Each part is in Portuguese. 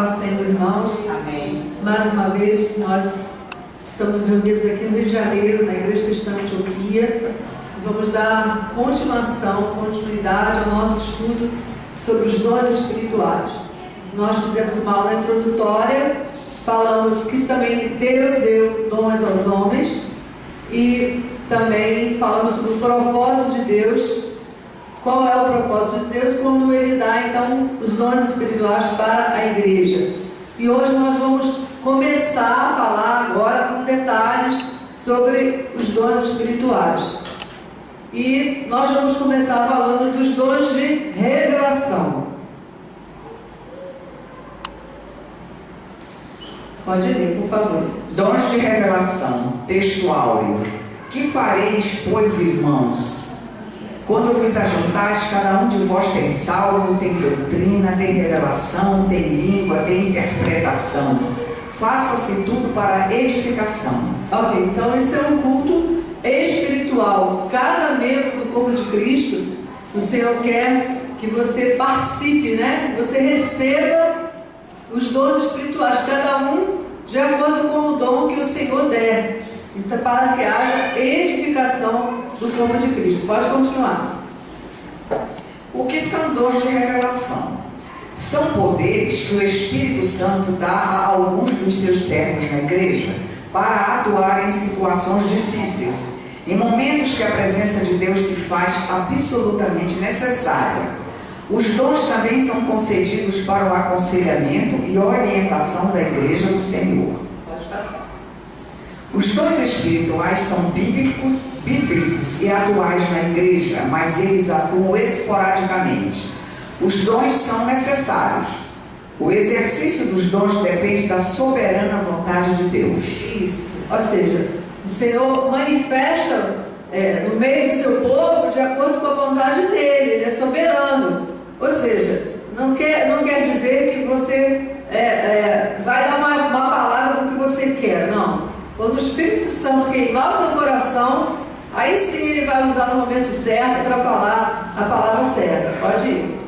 paz do Senhor, irmãos. Amém. Mais uma vez, nós estamos reunidos aqui no Rio de Janeiro, na Igreja Cristã Antioquia. Vamos dar continuidade ao nosso estudo sobre os dons espirituais. Nós fizemos uma aula introdutória, falamos que também Deus deu dons aos homens e também falamos sobre o propósito de Deus. Qual é o propósito de Deus quando Ele dá, então, os dons espirituais para a igreja. E hoje nós vamos começar a falar agora com detalhes sobre os dons espirituais. E nós vamos começar falando dos dons de revelação. Pode ler, por favor. Dons de revelação, texto áureo. Que fareis, pois, irmãos? Quando vos ajuntais, cada um de vós tem salmo, tem doutrina, tem revelação, tem língua, tem interpretação. Faça-se tudo para edificação. Ok, então esse é um culto espiritual. Cada membro do corpo de Cristo, o Senhor quer que você participe, né? Que você receba os dons espirituais, cada um de acordo com o dom que o Senhor der. Então, para que haja edificação do corpo de Cristo. Pode continuar. O que são dons de revelação? São poderes que o Espírito Santo dá a alguns dos seus servos na igreja para atuar em situações difíceis, em momentos que a presença de Deus se faz absolutamente necessária. Os dons também são concedidos para o aconselhamento e orientação da igreja do Senhor. Pode passar. Os dons espirituais são bíblicos e atuais na igreja, mas eles atuam esporadicamente. Os dons são necessários. O exercício dos dons depende da soberana vontade de Deus. Isso. Ou seja, o Senhor manifesta no meio do seu povo de acordo com a vontade dele. Ele é soberano. Ou seja, não quer dizer que você vai dar uma palavra com o que você quer. Não. Quando o Espírito Santo queimar o seu coração, aí sim ele vai usar no momento certo para falar a palavra certa. Pode ir.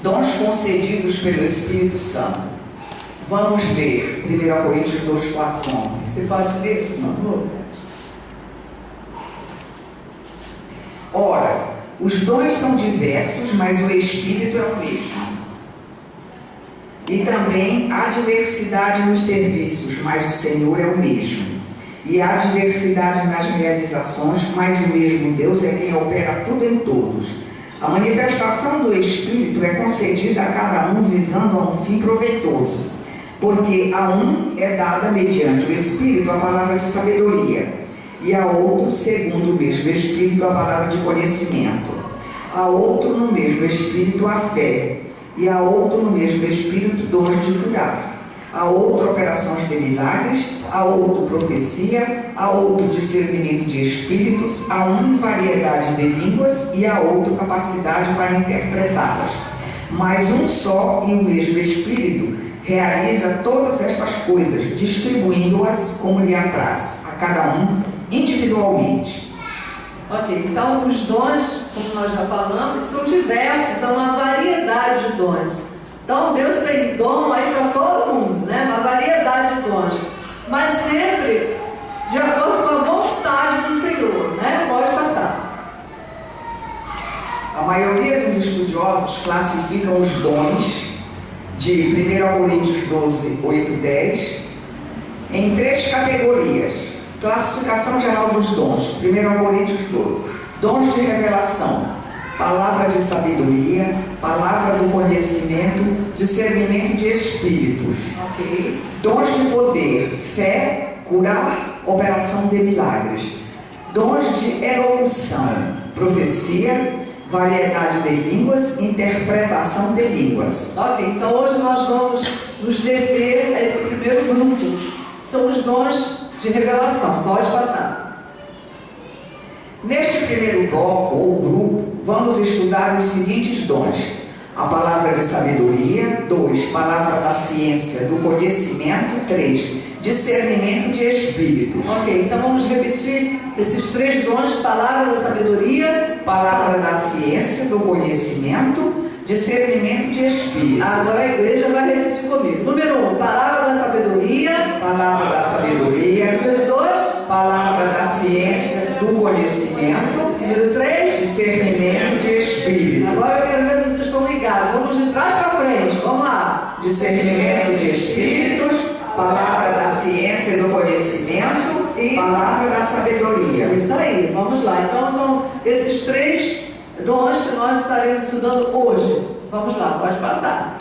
Dons concedidos pelo Espírito Santo. Vamos ler 1 Coríntios 2, 4, 11. Você pode ler, por favor? Ora, os dons são diversos, mas o Espírito é o mesmo. E também há diversidade nos serviços, mas o Senhor é o mesmo. E há diversidade nas realizações, mas o mesmo Deus é quem opera tudo em todos. A manifestação do Espírito é concedida a cada um visando a um fim proveitoso, porque a um é dada mediante o Espírito a palavra de sabedoria, e a outro, segundo o mesmo Espírito, a palavra de conhecimento, a outro no mesmo Espírito a fé, e a outro no mesmo Espírito dons de curar, a outro operações de milagres, a outro profecia, a outro discernimento de espíritos, a um variedade de línguas e a outro capacidade para interpretá-las. Mas um só e o mesmo Espírito realiza todas estas coisas, distribuindo-as como lhe apraz, a cada um individualmente. Ok, então os dons, como nós já falamos, são diversos, são uma variedade de dons. Então Deus tem dom aí para todo mundo, né? Uma variedade de dons, mas sempre de acordo com a vontade do Senhor, né? Pode passar. A maioria dos estudiosos classificam os dons de 1 Coríntios 12, 8, 10 em 3 categorias. Classificação geral dos dons, 1 Coríntios 12. Dons de revelação, palavra de sabedoria, palavra do conhecimento, discernimento de espíritos. Ok. Dons de poder, fé, curar, operação de milagres. Dons de elocução, profecia, variedade de línguas, interpretação de línguas. Ok, então hoje nós vamos nos deter a esse primeiro grupo. São os dons de revelação. Pode passar. Neste primeiro bloco ou grupo, vamos estudar os seguintes dons: a palavra de sabedoria. 2, palavra da ciência, do conhecimento. 3, discernimento de espíritos. Ok, então vamos repetir esses 3 dons: palavra da sabedoria, Palavra da ciência, do conhecimento, discernimento de espíritos. Agora a igreja vai repetir comigo. Número 1, palavra da sabedoria. Palavra da sabedoria. Número 2, Palavra da ciência, do conhecimento, número 3. discernimento de espíritos. Agora eu quero ver se vocês estão ligados. Vamos de trás para frente. Vamos lá. Discernimento de espíritos, palavra da ciência e do conhecimento e palavra da sabedoria. Isso aí. Vamos lá. Então são esses 3 dons que nós estaremos estudando hoje. Vamos lá. Pode passar.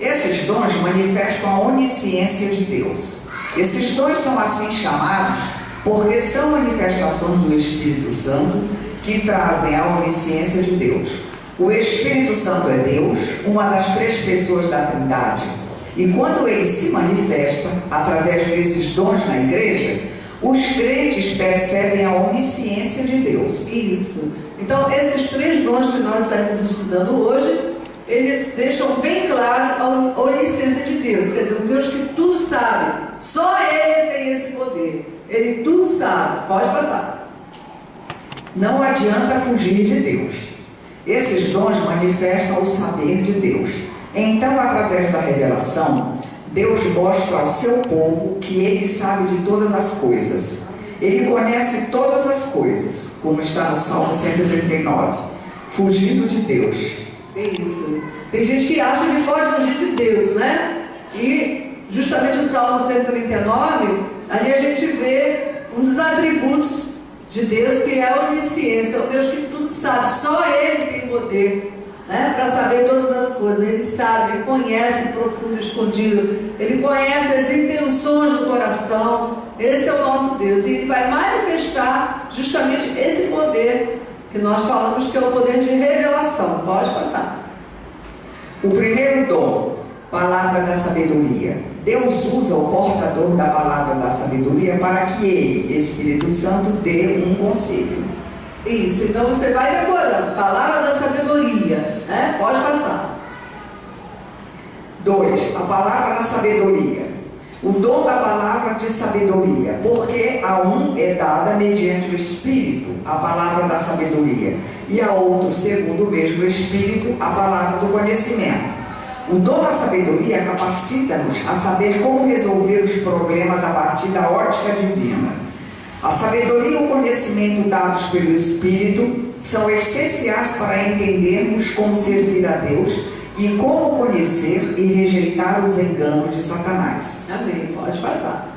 Esses dons manifestam a onisciência de Deus. Esses dons são assim chamados porque são manifestações do Espírito Santo que trazem a onisciência de Deus. O Espírito Santo é Deus, uma das 3 pessoas da Trindade. E quando ele se manifesta através desses dons na igreja, os crentes percebem a onisciência de Deus. Isso. Então, esses 3 dons que nós estaremos estudando hoje, eles deixam bem claro a onisciência de Deus. Quer dizer, um Deus que tudo sabe. Só Ele tem esse poder. Ele tudo sabe. Pode passar. Não adianta fugir de Deus. Esses dons manifestam o saber de Deus. Então, através da revelação, Deus mostra ao seu povo que Ele sabe de todas as coisas. Ele conhece todas as coisas, como está no Salmo 139. Fugindo de Deus. Isso. Tem gente que acha que pode fugir de Deus, né? E justamente o Salmo 139, ali a gente vê um dos atributos de Deus, que é a onisciência. É o Deus que tudo sabe. Só Ele tem poder, né, para saber todas as coisas. Ele sabe, Ele conhece o profundo e escondido. Ele conhece as intenções do coração. Esse é o nosso Deus. E Ele vai manifestar justamente esse poder que nós falamos que é o poder de revelação. Pode passar. O primeiro dom, palavra da sabedoria. Deus usa o portador da palavra da sabedoria para que ele, Espírito Santo, dê um conselho. Isso, então você vai decorando. Palavra da sabedoria, né? Pode passar. 2, a palavra da sabedoria. O dom da palavra de sabedoria, porque a um é dada mediante o Espírito a palavra da sabedoria, e a outro, segundo o mesmo Espírito, a palavra do conhecimento. O dom da sabedoria capacita-nos a saber como resolver os problemas a partir da ótica divina. A sabedoria e o conhecimento dados pelo Espírito são essenciais para entendermos como servir a Deus e como conhecer e rejeitar os enganos de Satanás. Amém. Pode passar.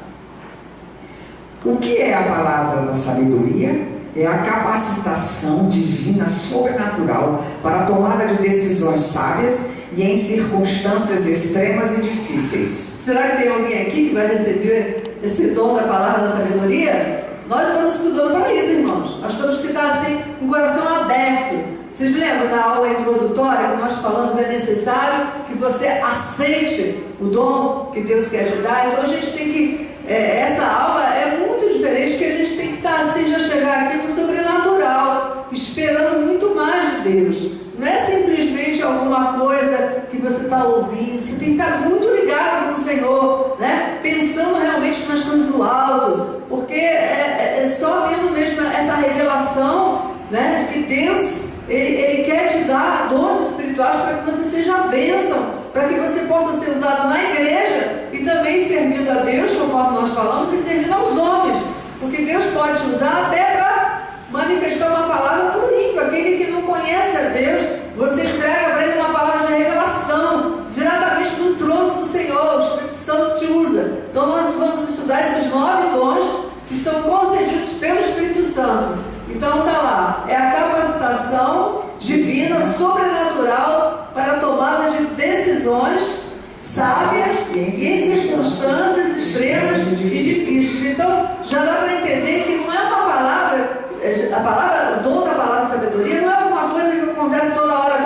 O que é a palavra da sabedoria? É a capacitação divina sobrenatural para a tomada de decisões sábias e em circunstâncias extremas e difíceis. Será que tem alguém aqui que vai receber esse dom da palavra da sabedoria? Nós estamos estudando para isso, irmãos. Nós temos que estar assim, com o coração aberto. Vocês lembram da aula introdutória que nós falamos, é necessário que você aceite o dom que Deus quer te dar? Então a gente tem que, essa aula é muito diferente, que a gente tem que estar assim, já chegar aqui no sobrenatural, esperando muito mais de Deus. Não é simplesmente alguma coisa que você está ouvindo, você tem que estar muito ligado com o Senhor, né? Pensando realmente nas coisas do alto, porque é só tendo mesmo essa revelação, né, de que Deus Ele quer te dar dons espirituais para que você seja a bênção, para que você possa ser usado na igreja e também servindo a Deus, conforme nós falamos, e servindo aos homens, porque Deus pode te usar até para manifestar uma palavra para o ímpio, aquele que não conhece a Deus. Você entrega para ele uma palavra de revelação, diretamente do trono do Senhor. O Espírito Santo te usa. Então nós vamos estudar esses 9 dons que são concedidos pelo Espírito Santo. Então está lá, é a capacitação divina, sobrenatural, para a tomada de decisões sábias e em circunstâncias extremas e difíceis. Então já dá para entender que não é uma palavra, o dom da palavra de sabedoria não é uma coisa que acontece toda hora,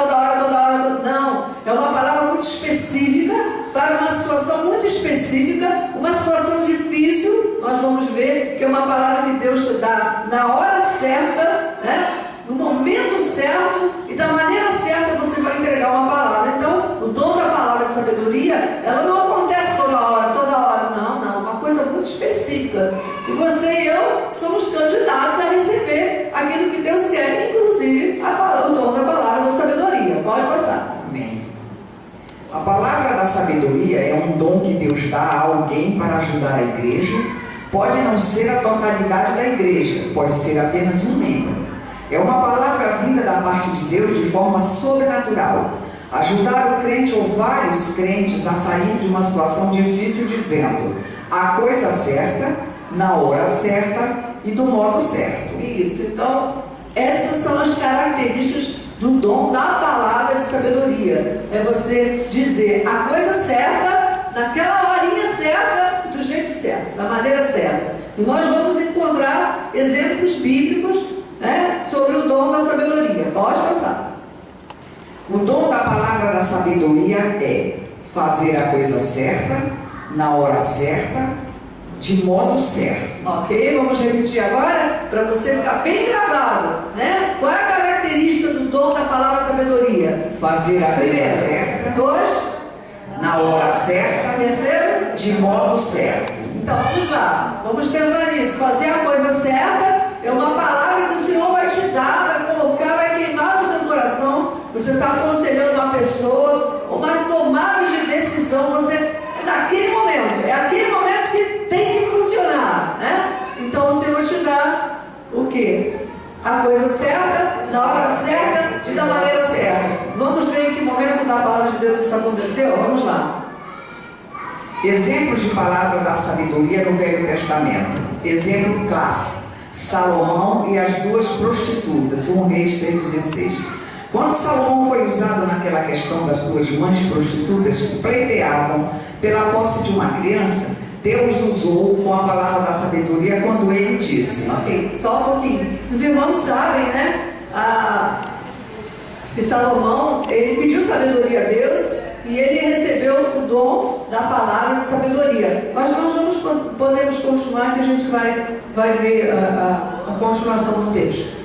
não. É uma palavra muito específica, para uma situação muito específica, uma situação difícil. Nós vamos ver que é uma palavra que Deus te dá na hora certa, né? No momento certo e da maneira certa você vai entregar uma palavra. Então, sabedoria, ela não acontece toda hora, não, uma coisa muito específica. E você e eu somos candidatos a receber aquilo que Deus quer, inclusive o dom da palavra da sabedoria. Pode passar. Amém. A palavra da sabedoria é um dom que Deus dá a alguém para ajudar a igreja. Pode não ser a totalidade da igreja, pode ser apenas um membro. É uma palavra vinda da parte de Deus de forma sobrenatural. Ajudar o crente ou vários crentes a sair de uma situação difícil dizendo a coisa certa, na hora certa e do modo certo. Isso, então essas são as características do dom da palavra de sabedoria. É você dizer a coisa certa, naquela horinha certa, do jeito certo, da maneira certa. E nós vamos encontrar exemplos bíblicos, né, sobre o dom da sabedoria. Pode passar. O dom da palavra da sabedoria é fazer a coisa certa, na hora certa, de modo certo. Ok? Vamos repetir agora para você ficar bem gravado, né? Qual é a característica do dom da palavra sabedoria? Fazer a coisa Primeiro. certa, 2. na hora certa, Terceiro. de modo certo. Então vamos lá, vamos pensar nisso. Fazer a coisa certa é uma palavra que o Senhor vai te dar, vai colocar, vai queimar no seu coração. Você está aconselhando uma pessoa, uma tomada de decisão, você é naquele momento, é aquele momento que tem que funcionar, né? Então o Senhor te dá o quê? A coisa certa, na hora certa e da maneira certa. Vamos ver em que momento da palavra de Deus isso aconteceu? Vamos lá. Exemplos de palavra da sabedoria no Velho Testamento. Exemplo clássico: Salomão e as duas prostitutas, 1 Reis 3,16. Quando Salomão foi usado naquela questão das duas mães prostitutas que pleiteavam pela posse de uma criança, Deus usou com a palavra da sabedoria quando ele disse. Ok, só um pouquinho. Os irmãos sabem, né? Que Salomão, ele pediu sabedoria a Deus e ele recebeu o dom da palavra de sabedoria. Mas nós podemos continuar, que a gente vai ver a continuação do texto.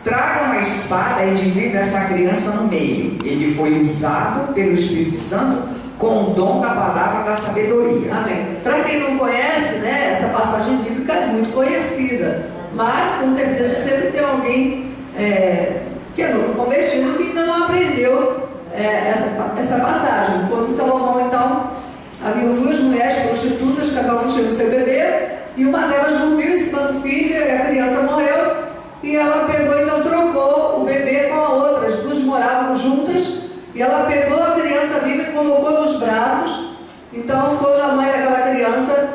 Traga uma espada e divida essa criança no meio. Ele foi usado pelo Espírito Santo com o dom da palavra da sabedoria. Amém. Para quem não conhece, né, essa passagem bíblica é muito conhecida, mas com certeza sempre tem alguém que é novo convertido que ainda não aprendeu essa passagem. Quando Salomão, então, havia duas mulheres prostitutas, cada uma tinha o seu bebê, e uma delas dormiu em cima do filho, e a criança morreu, e ela pegou, então trocou o bebê com a outra. As duas moravam juntas, e ela pegou a criança viva e colocou nos braços. Então, quando a mãe daquela criança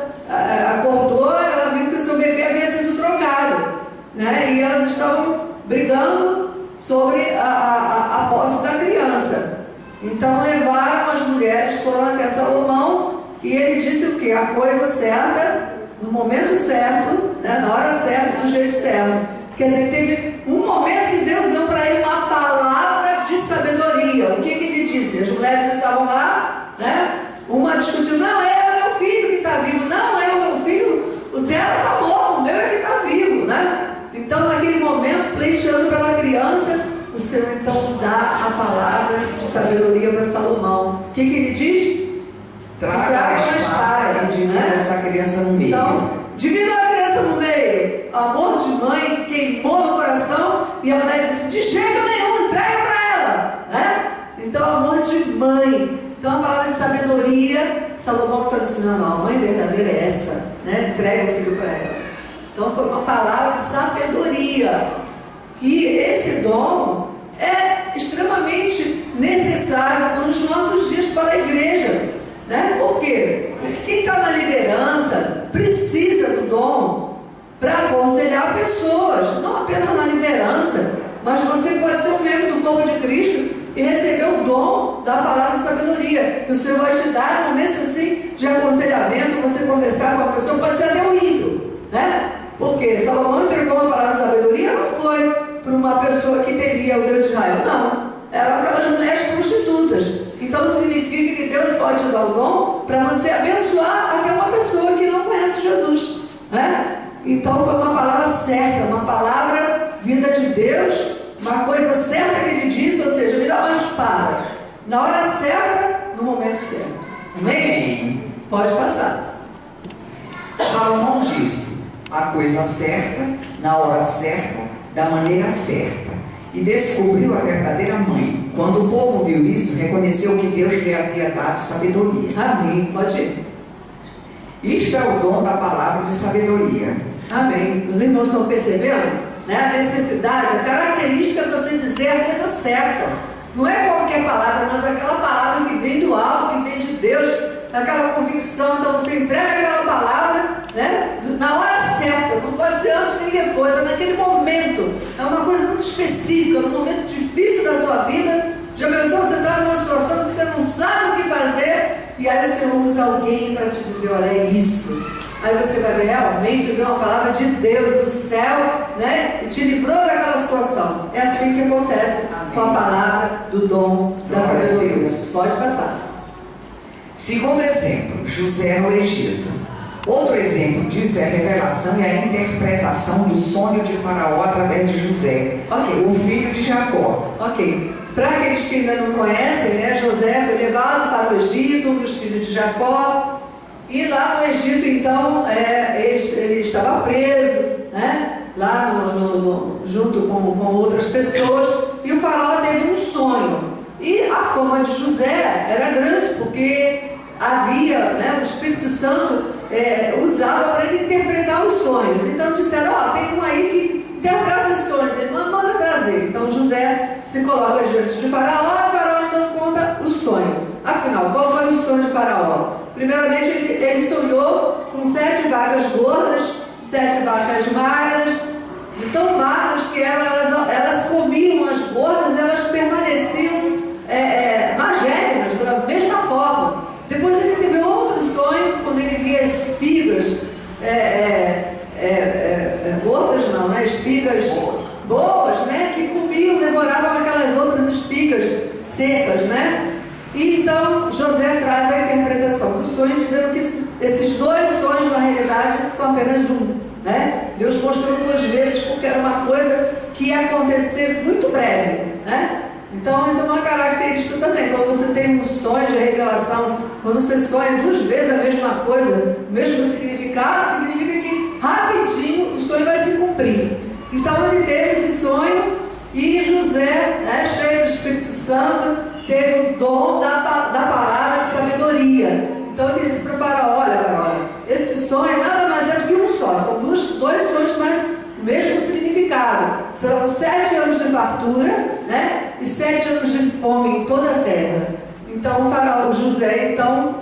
acordou, ela viu que o seu bebê havia sido trocado, né? E elas estavam brigando sobre a posse da criança. Então levaram as mulheres, foram até Salomão, e ele disse o quê? A coisa certa, no momento certo, né? Na hora certa, do jeito certo. Quer dizer, teve um momento que Deus deu para ele uma palavra de sabedoria. O que ele disse? As mulheres estavam lá, né? Uma discutindo: não, é o meu filho que está vivo. Não, é o meu filho, o dela está morto, o meu é que está vivo, né? Então, naquele momento, pleiteando pela criança, o Senhor então dá a palavra de sabedoria para Salomão. O que ele diz? Traga a espada e divida essa criança no meio. Então, divida a criança no meio. Amor de mãe queimou no coração, e a mulher disse: de jeito nenhum, entrega para ela, né? Então, amor de mãe. Então, a palavra de sabedoria, Salomão está ensinando: não, a mãe verdadeira é essa, né? Entrega o filho para ela. Então, foi uma palavra de sabedoria. E esse dom é extremamente necessário nos nossos dias para a igreja, né? Por quê? Porque quem está na liderança precisa do dom para aconselhar pessoas, não apenas na liderança, mas você pode ser um membro do corpo de Cristo e receber o dom da palavra de sabedoria, que o Senhor vai te dar em momentos assim de aconselhamento, você conversar com a pessoa, pode ser até um ídolo, né? Porque Salomão entregou uma palavra de sabedoria, não foi para uma pessoa que temia o Deus de Israel, não. Eram aquelas mulheres prostitutas. Então significa que Deus pode te dar o dom para você abençoar até uma pessoa que não conhece Jesus, né? Então foi uma palavra certa, uma palavra vinda de Deus, uma coisa certa que ele disse, ou seja, me dá uma espada. Na hora certa, no momento certo. Amém? Pode passar. Salomão disse: a coisa certa, na hora certa, da maneira certa. E descobriu a verdadeira mãe. Quando o povo viu isso, reconheceu que Deus lhe havia dado sabedoria. Amém. Pode ir. Isto é o dom da palavra de sabedoria. Amém. Os irmãos estão percebendo, né? A necessidade, a característica de você dizer a coisa certa. Não é qualquer palavra, mas aquela palavra que vem do alto, que vem de Deus, aquela convicção. Então você entrega aquela palavra, né? Na hora certa, não pode ser antes nem depois, é naquele momento. É uma coisa muito específica, num momento difícil da sua vida. Já pensou, você está numa situação que você não sabe o que fazer, e aí você usa alguém para te dizer, olha, é isso. Aí você vai ver realmente ver uma palavra de Deus do céu, né? E te livrou daquela situação. É assim que acontece. Amém. Com a palavra do dom da sabedoria. Pode passar. Segundo exemplo, José no Egito. Outro exemplo disso é a revelação e a interpretação do sonho de Faraó através de José, o filho de Jacó. Ok. Para aqueles que ainda não conhecem, né, José foi levado para o Egito, os filhos de Jacó. E lá no Egito, então, ele estava preso, né? Lá junto com outras pessoas, e o faraó teve um sonho. E a fama de José era grande, porque havia, né, o Espírito Santo usava para ele interpretar os sonhos. Então disseram, tem um aí que interpreta os sonhos, ele manda trazer. Então José se coloca diante de Faraó, e Faraó então conta o sonho. Afinal, qual foi o sonho de Faraó? Primeiramente, ele sonhou com 7 vacas gordas, 7 vacas magras, de tão magras que elas comiam as gordas, elas permaneciam magérrimas, da mesma forma. Depois ele teve outro sonho, quando ele via espigas, gordas não, né? Espigas boas, né? Que comiam, devoravam aquelas outras espigas secas, né? E então José traz a interpretação do sonho, dizendo que esses 2 sonhos, na realidade, são apenas um, né? Deus mostrou 2 vezes, porque era uma coisa que ia acontecer muito breve, né? Então, isso é uma característica também. Quando você tem um sonho de revelação, quando você sonha 2 vezes a mesma coisa, o mesmo significado, significa que rapidinho o sonho vai se cumprir. Então, ele teve esse sonho e José, né, cheio do Espírito Santo, teve o dom da palavra de sabedoria. Então ele disse para o faraó, olha faraó, esse sonho nada mais é do que um só, são 2 sonhos, mas o mesmo significado. Serão 7 anos de fartura, né? E 7 anos de fome em toda a terra. Então o faraó, o José, então,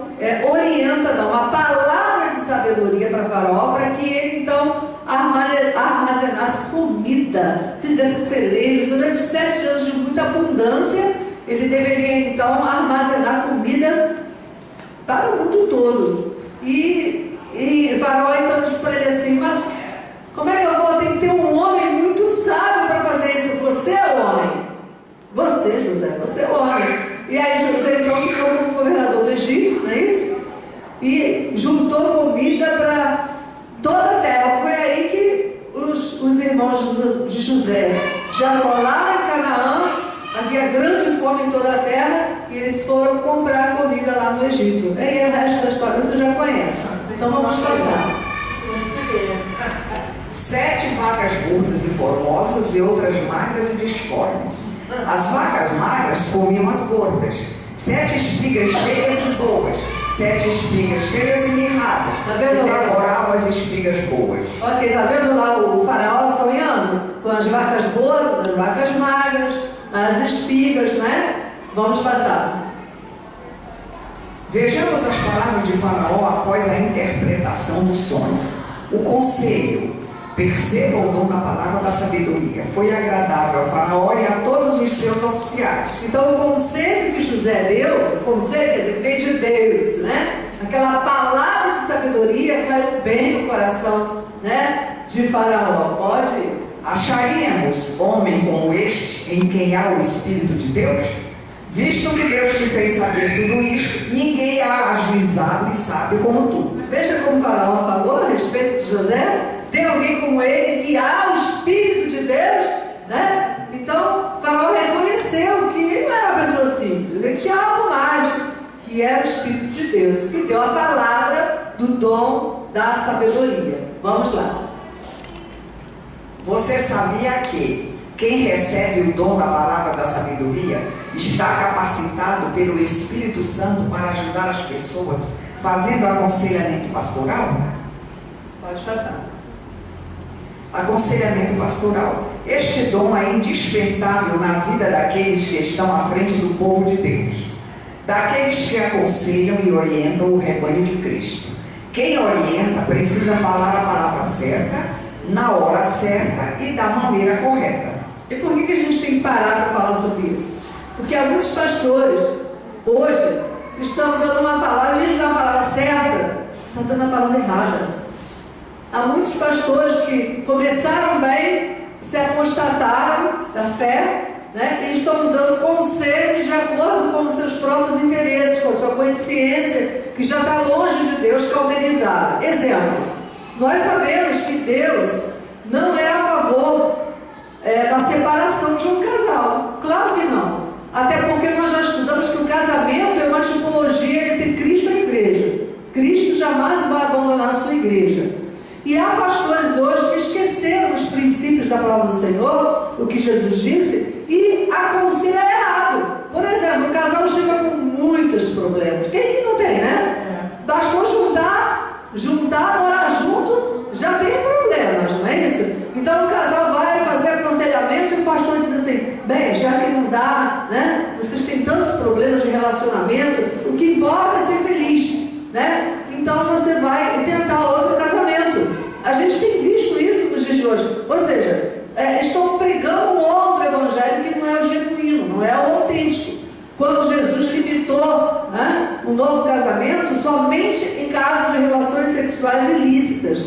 orienta, dá uma palavra de sabedoria para faraó, para que ele então armazenasse comida, fizesse celeiros. Durante 7 anos de muita abundância, ele deveria então armazenar comida para o mundo todo. E Faraó então disse para ele assim, mas como é que eu vou? Tem que ter um homem muito sábio para fazer isso. Você é o homem. Você, José, você é o homem. E aí José então ficou como governador do Egito, não é isso? E juntou comida para toda a terra. Foi aí que os irmãos de José, Jacó lá em Canaã, havia grande fome em toda a terra, e eles foram comprar comida lá no Egito. E aí o resto da história você já conhece. Então vamos passar. 7 vacas gordas e formosas e outras magras e disformes. As vacas magras comiam as gordas. 7 espigas cheias e boas. 7 espigas cheias e mirradas. Tá vendo lá? Devoravam as espigas boas. Ok, tá vendo lá o faraó sonhando? Com as vacas gordas, as vacas magras, as espigas, né? Vamos passar. Vejamos as palavras de Faraó após a interpretação do sonho. O conselho, perceba o dom da palavra da sabedoria, foi agradável a Faraó e a todos os seus oficiais. Então o conselho que José deu, o conselho, quer dizer, vem de Deus, né? Aquela palavra de sabedoria caiu bem no coração, né, de Faraó. Pode ir. Acharíamos homem como este, em quem há o Espírito de Deus? Visto que Deus te fez saber tudo isso, ninguém há ajuizado e sabe como tu. Veja como o Faraó falou a respeito de José. Tem alguém como ele que há o Espírito de Deus, né? Então, Faraó reconheceu que ele não era uma pessoa simples. Ele tinha algo mais, que era o Espírito de Deus, que deu a palavra do dom da sabedoria. Vamos lá. Você sabia que quem recebe o dom da palavra da sabedoria está capacitado pelo Espírito Santo para ajudar as pessoas, fazendo aconselhamento pastoral? Pode passar. Aconselhamento pastoral. Este dom é indispensável na vida daqueles que estão à frente do povo de Deus, daqueles que aconselham e orientam o rebanho de Cristo. Quem orienta precisa falar a palavra certa, na hora certa e da maneira correta. E por que a gente tem que parar para falar sobre isso? Porque há muitos pastores, hoje, estão dando uma palavra, eles dão a palavra certa, estão dando a palavra errada. Há muitos pastores que começaram bem, se apostataram da fé, né, e estão dando conselhos de acordo com os seus próprios interesses, com a sua consciência, que já está longe de Deus, cauterizada. Exemplo, nós sabemos que Deus não é a favor da separação de um casal. Claro que não. Até porque nós já estudamos que o casamento é uma tipologia entre Cristo e a igreja. Cristo jamais vai abandonar a sua igreja. E há pastores hoje que esqueceram os princípios da palavra do Senhor, o que Jesus disse, e aconselham errado. Por exemplo, o casal chega com muitos problemas. Quem que não tem, né? Bastou juntar, morar junto, já tem problemas, não é isso? Então o casal vai fazer aconselhamento e o pastor diz assim: bem, já que não dá, né? Vocês têm tantos problemas de relacionamento, o que importa é ser feliz, né? Então você vai tentar outro casamento. A gente tem visto isso nos dias de hoje. Ou seja, estão pregando um outro evangelho que não é o genuíno, não é o autêntico. Quando Jesus limitou, né, o novo casamento somente em caso de relações sexuais ilícitas.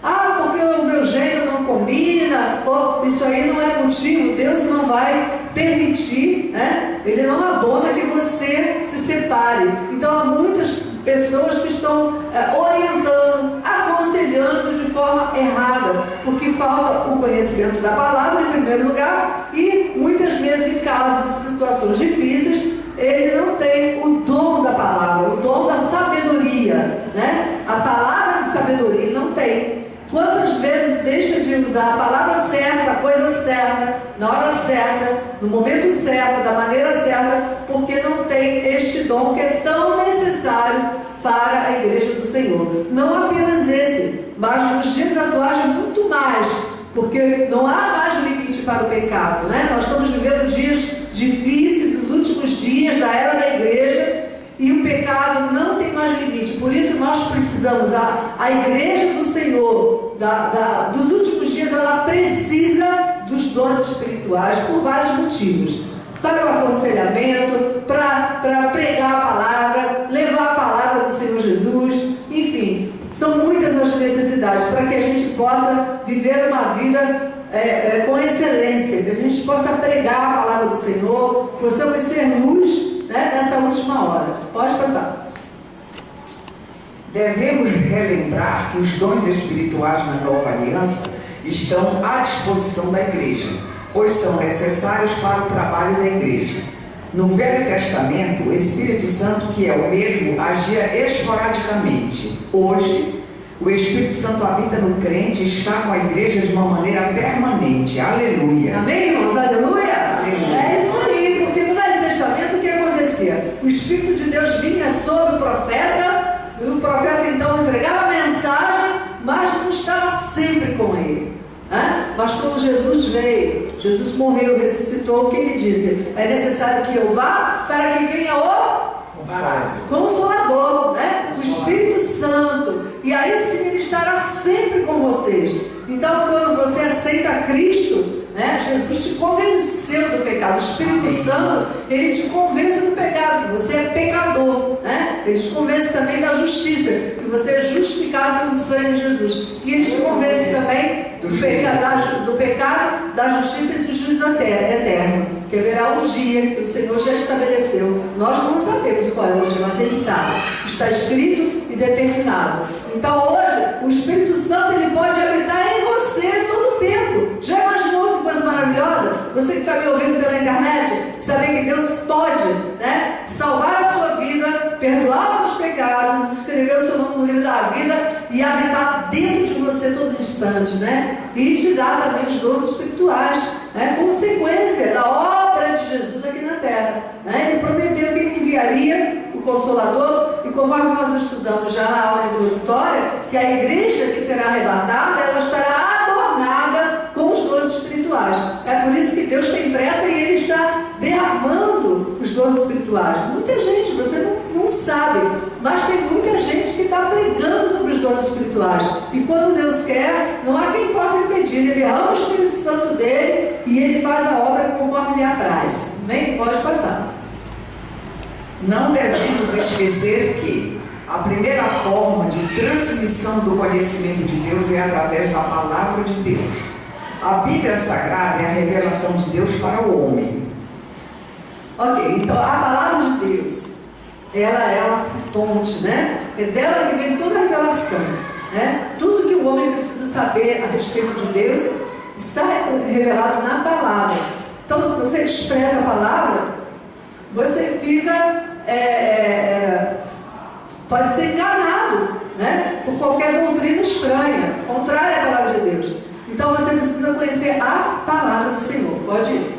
Ah, porque o meu gênero não combina, ou isso aí não é motivo, Deus não vai permitir, né? Ele não abona que você se separe. Então há muitas pessoas que estão orientando, aconselhando de forma errada, porque falta o conhecimento da palavra em primeiro lugar, e muitas vezes em casos e situações difíceis, ele não tem o dom da palavra, o dom da sabedoria, né? A palavra de sabedoria ele não tem. Quantas vezes deixa de usar a palavra certa, a coisa certa, na hora certa, no momento certo, da maneira certa, porque não tem este dom que é tão necessário para a igreja do Senhor. Não apenas esse, mas nos dias atuais muito mais, porque não há mais limite para o pecado, né? Nós estamos vivendo dias difíceis, os últimos dias da era da igreja, e o pecado não tem mais limite. Por isso nós precisamos, a igreja do Senhor, dos últimos dias, ela precisa dos dons espirituais por vários motivos. Para o aconselhamento, para pregar a palavra, levar a palavra do Senhor Jesus, enfim, são muitas as necessidades para que a gente possa viver uma vida com excelência, que a gente possa pregar a palavra do Senhor, possamos ser luz, né, nessa última hora. Pode passar. Devemos relembrar que os dons espirituais na nova aliança estão à disposição da igreja, pois são necessários para o trabalho da igreja. No Velho Testamento, o Espírito Santo, que é o mesmo, agia esporadicamente. Hoje, o Espírito Santo habita no crente e está com a igreja de uma maneira permanente. Aleluia. Amém, irmãos? Aleluia? Aleluia. É isso aí, porque no Velho Testamento o que acontecia? O Espírito de Deus vinha sobre o profeta, e o profeta então entregava a mensagem, mas não estava sempre com ele. Mas quando Jesus veio, Jesus morreu, ressuscitou, o que ele disse? É necessário que eu vá para que venha o Consolador, né? O Espírito Santo. E aí sim ele estará sempre com vocês. Então quando você aceita Cristo, né, Jesus te convenceu do pecado. O Espírito Santo, ele te convence do pecado, que você é pecador, né? Ele te convence também da justiça, que você é justificado pelo sangue de Jesus. E ele te convence também do pecado, da justiça e do juízo eterno, que haverá um dia que o Senhor já estabeleceu. Nós não sabemos qual é o dia, mas ele sabe. Está escrito e determinado. Então hoje, o Espírito Santo, ele pode habitar em você todo o tempo. Já imaginou que coisa maravilhosa? você que está me ouvindo pela internet, saber que Deus pode, né, salvar a sua vida, perdoar os seus pecados, escrever o seu nome no livro da vida e habitar dentro de você todo instante, né? E te dar também os dons espirituais, né? Consequência da obra de Jesus aqui na terra, né? Ele prometeu que ele enviaria o Consolador, e conforme nós estudamos já na aula introdutória, que a igreja que será arrebatada, ela estará adornada com os dons espirituais. É por isso que Deus tem pressa e Ele está derramando os dons espirituais. Muita gente, você não sabe, mas tem muita gente que está pregando sobre os dons espirituais. E quando Deus quer, não há quem possa impedir. Ele derrama o Espírito Santo dele e Ele faz a obra conforme lhe apraz. Amém? Pode passar. Não devemos esquecer que a primeira forma de transmissão do conhecimento de Deus é através da palavra de Deus. A Bíblia Sagrada é a revelação de Deus para o homem. Ok, então a palavra de Deus, ela é a nossa fonte, né? É dela que vem toda a revelação, né? Tudo que o homem precisa saber a respeito de Deus está revelado na palavra. Então, se você expressa a palavra, você fica, pode ser enganado, né? Por qualquer doutrina estranha, contrária à palavra de Deus. Então, você precisa conhecer a palavra do Senhor. Pode ir.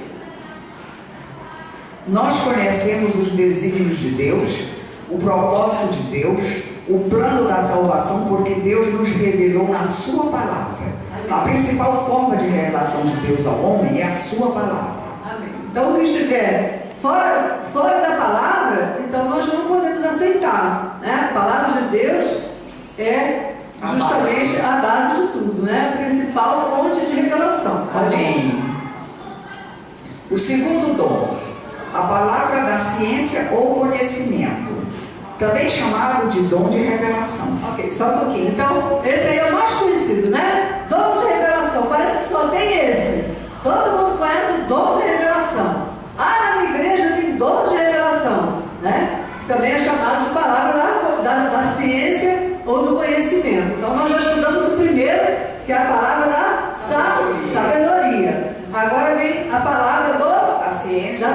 Nós conhecemos os desígnios de Deus, o propósito de Deus, o plano da salvação, porque Deus nos revelou na sua palavra. A principal forma de revelação de Deus ao homem é a sua palavra. Amém. Então, o que estiver fora da palavra, então nós não podemos aceitar, né? A palavra de Deus é justamente a base de tudo, né? A principal fonte de revelação. Amém. O segundo dom, a palavra da ciência ou conhecimento, também chamado de dom de revelação. Ok, só um pouquinho. Então, esse aí é o mais conhecido, né? Dom de revelação. Parece que só tem esse. Todo mundo conhece o dom de revelação. Ah, na minha igreja tem dom de revelação, né? Também é chamado de palavra da ciência ou do conhecimento. Então, nós já estudamos o primeiro, que é a palavra da sabedoria. Agora vem a palavra da ciência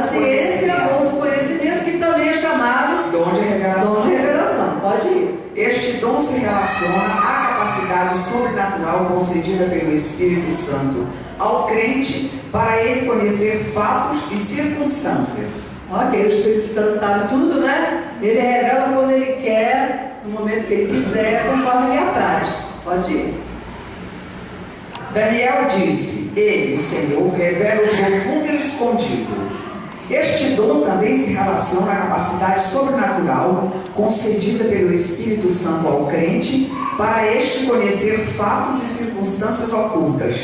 ou do conhecimento, que também é chamado dom de revelação. Dom de revelação. Pode ir. Este dom se relaciona à capacidade sobrenatural concedida pelo Espírito Santo ao crente para ele conhecer fatos e circunstâncias. Ok, o Espírito Santo sabe tudo, né? Ele revela quando ele quer, no momento que ele quiser, conforme lhe apraz. Pode ir. Daniel disse: Ele, o Senhor, revela o profundo e o escondido. Este dom também se relaciona à capacidade sobrenatural concedida pelo Espírito Santo ao crente para este conhecer fatos e circunstâncias ocultas.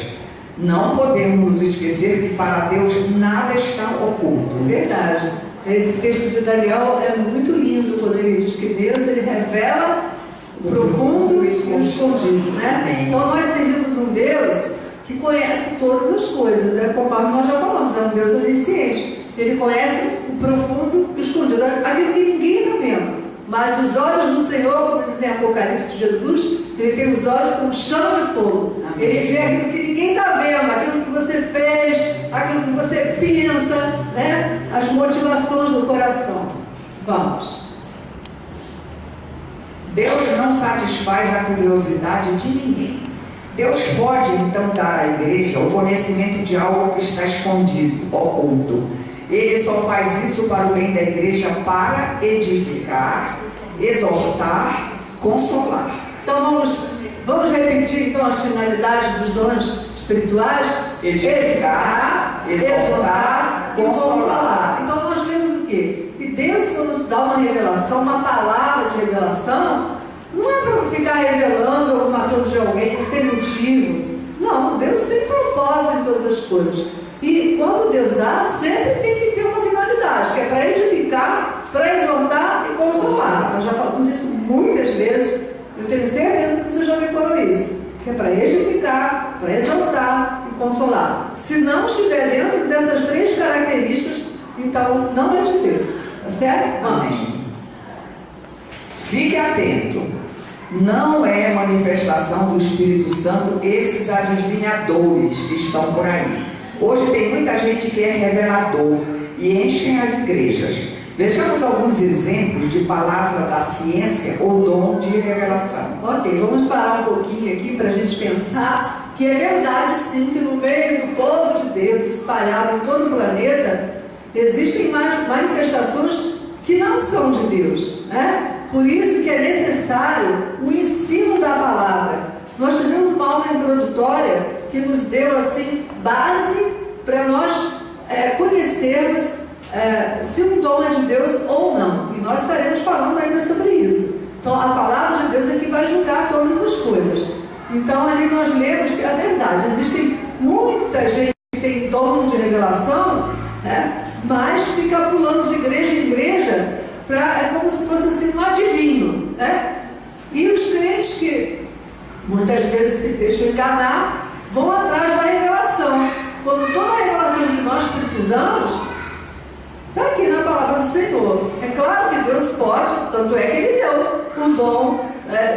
Não podemos nos esquecer que para Deus nada está oculto. Verdade. Esse texto de Daniel é muito lindo quando ele diz que Deus ele revela o profundo e o escondido, né? Amém. Então nós servimos um Deus que conhece todas as coisas, né? Conforme nós já falamos, é um Deus onisciente. Ele conhece o profundo e o escondido, aquilo que ninguém está vendo. Mas os olhos do Senhor, como diz em Apocalipse Jesus, ele tem os olhos como chama de fogo. Amém. Ele vê aquilo que ninguém está vendo, aquilo que você fez, aquilo que você pensa, né? As motivações do coração. Vamos. Deus não satisfaz a curiosidade de ninguém. Deus pode então dar à igreja o conhecimento de algo que está escondido, oculto. Ele só faz isso para o bem da igreja, para edificar, exortar, consolar. Então vamos repetir então as finalidades dos dons espirituais: edificar, exortar, consolar. Então nós vemos o quê? Que Deus, quando dá uma revelação, uma palavra de revelação, não é para ficar revelando alguma coisa de alguém sem motivo. Não, Deus tem propósito em todas as coisas. E quando Deus dá, sempre tem que ter uma finalidade, que é para edificar, para exortar e consolar. Nós já falamos isso muitas vezes, eu tenho certeza que você já decorou isso. Que é para edificar, para exortar e consolar. Se não estiver dentro dessas três características, então não é de Deus. Tá certo? Amém. Fique atento. Não é manifestação do Espírito Santo esses adivinhadores que estão por aí. Hoje tem muita gente que é revelador e enchem as igrejas. Vejamos alguns exemplos de palavra da ciência ou dom de revelação. Ok, vamos parar um pouquinho aqui para a gente pensar que é verdade sim que no meio do povo de Deus, espalhado em todo o planeta, existem manifestações que não são de Deus, né? Por isso que é necessário o ensino da palavra. Nós fizemos uma aula introdutória que nos deu assim base para nós conhecermos se um dom é de Deus ou não. E nós estaremos falando ainda sobre isso. Então a palavra de Deus é que vai julgar todas as coisas. Então ali nós lemos que é verdade, existem muita gente que tem dom de revelação, né? Mas fica pulando de igreja em igreja, é como se fosse assim um adivinho, né? E os crentes que muitas vezes se deixam enganar, vão atrás da revelação. Quando toda a revelação que nós precisamos está aqui na palavra do Senhor. É claro que Deus pode, tanto é que Ele deu o dom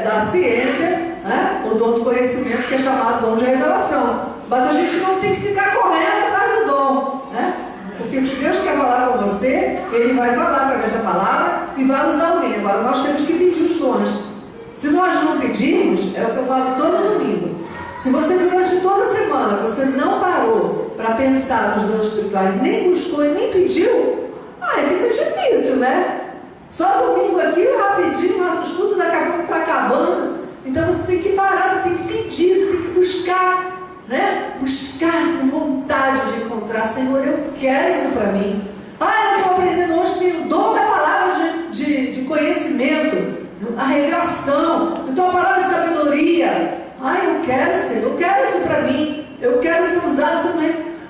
da ciência, né? O dom do conhecimento, que é chamado dom de revelação. Mas a gente não tem que ficar correndo atrás do dom, né? Porque se Deus quer falar com você, Ele vai falar através da palavra e vai usar alguém. Agora nós temos que pedir os dons. Se nós não pedirmos, é o que eu falo todo domingo. Se você durante toda a semana você não parou para pensar nos dons espirituais, nem buscou e nem pediu, aí fica difícil, né? Só domingo aqui, rapidinho, nosso estudo daqui a pouco está acabando. Então você tem que parar, você tem que pedir, você tem que buscar, né? Buscar com vontade de encontrar. Senhor, eu quero isso para mim. Eu estou aprendendo hoje, tem o dom da palavra de conhecimento, a revelação, então a palavra de sabedoria. Eu quero, Senhor, eu quero isso para mim. Eu quero ser usado, são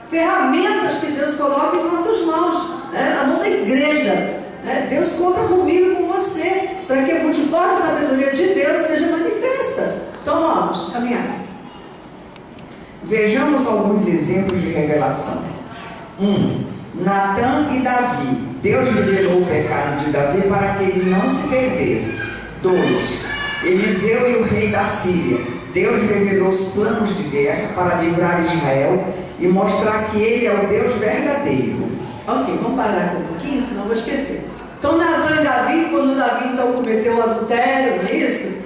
ferramentas que Deus coloca em nossas mãos, né? Na mão da igreja, né? Deus conta comigo e com você, para que a multiforme sabedoria de Deus seja manifesta. Então vamos caminhar. Vejamos alguns exemplos de revelação. 1. Natã e Davi. Deus revelou o pecado de Davi para que ele não se perdesse. 2. Eliseu e o rei da Síria. Deus revelou os planos de guerra para livrar Israel e mostrar que Ele é o Deus verdadeiro. Ok, vamos parar aqui um pouquinho, senão eu vou esquecer. Então Natã e Davi, quando Davi então cometeu o adultério, não é isso?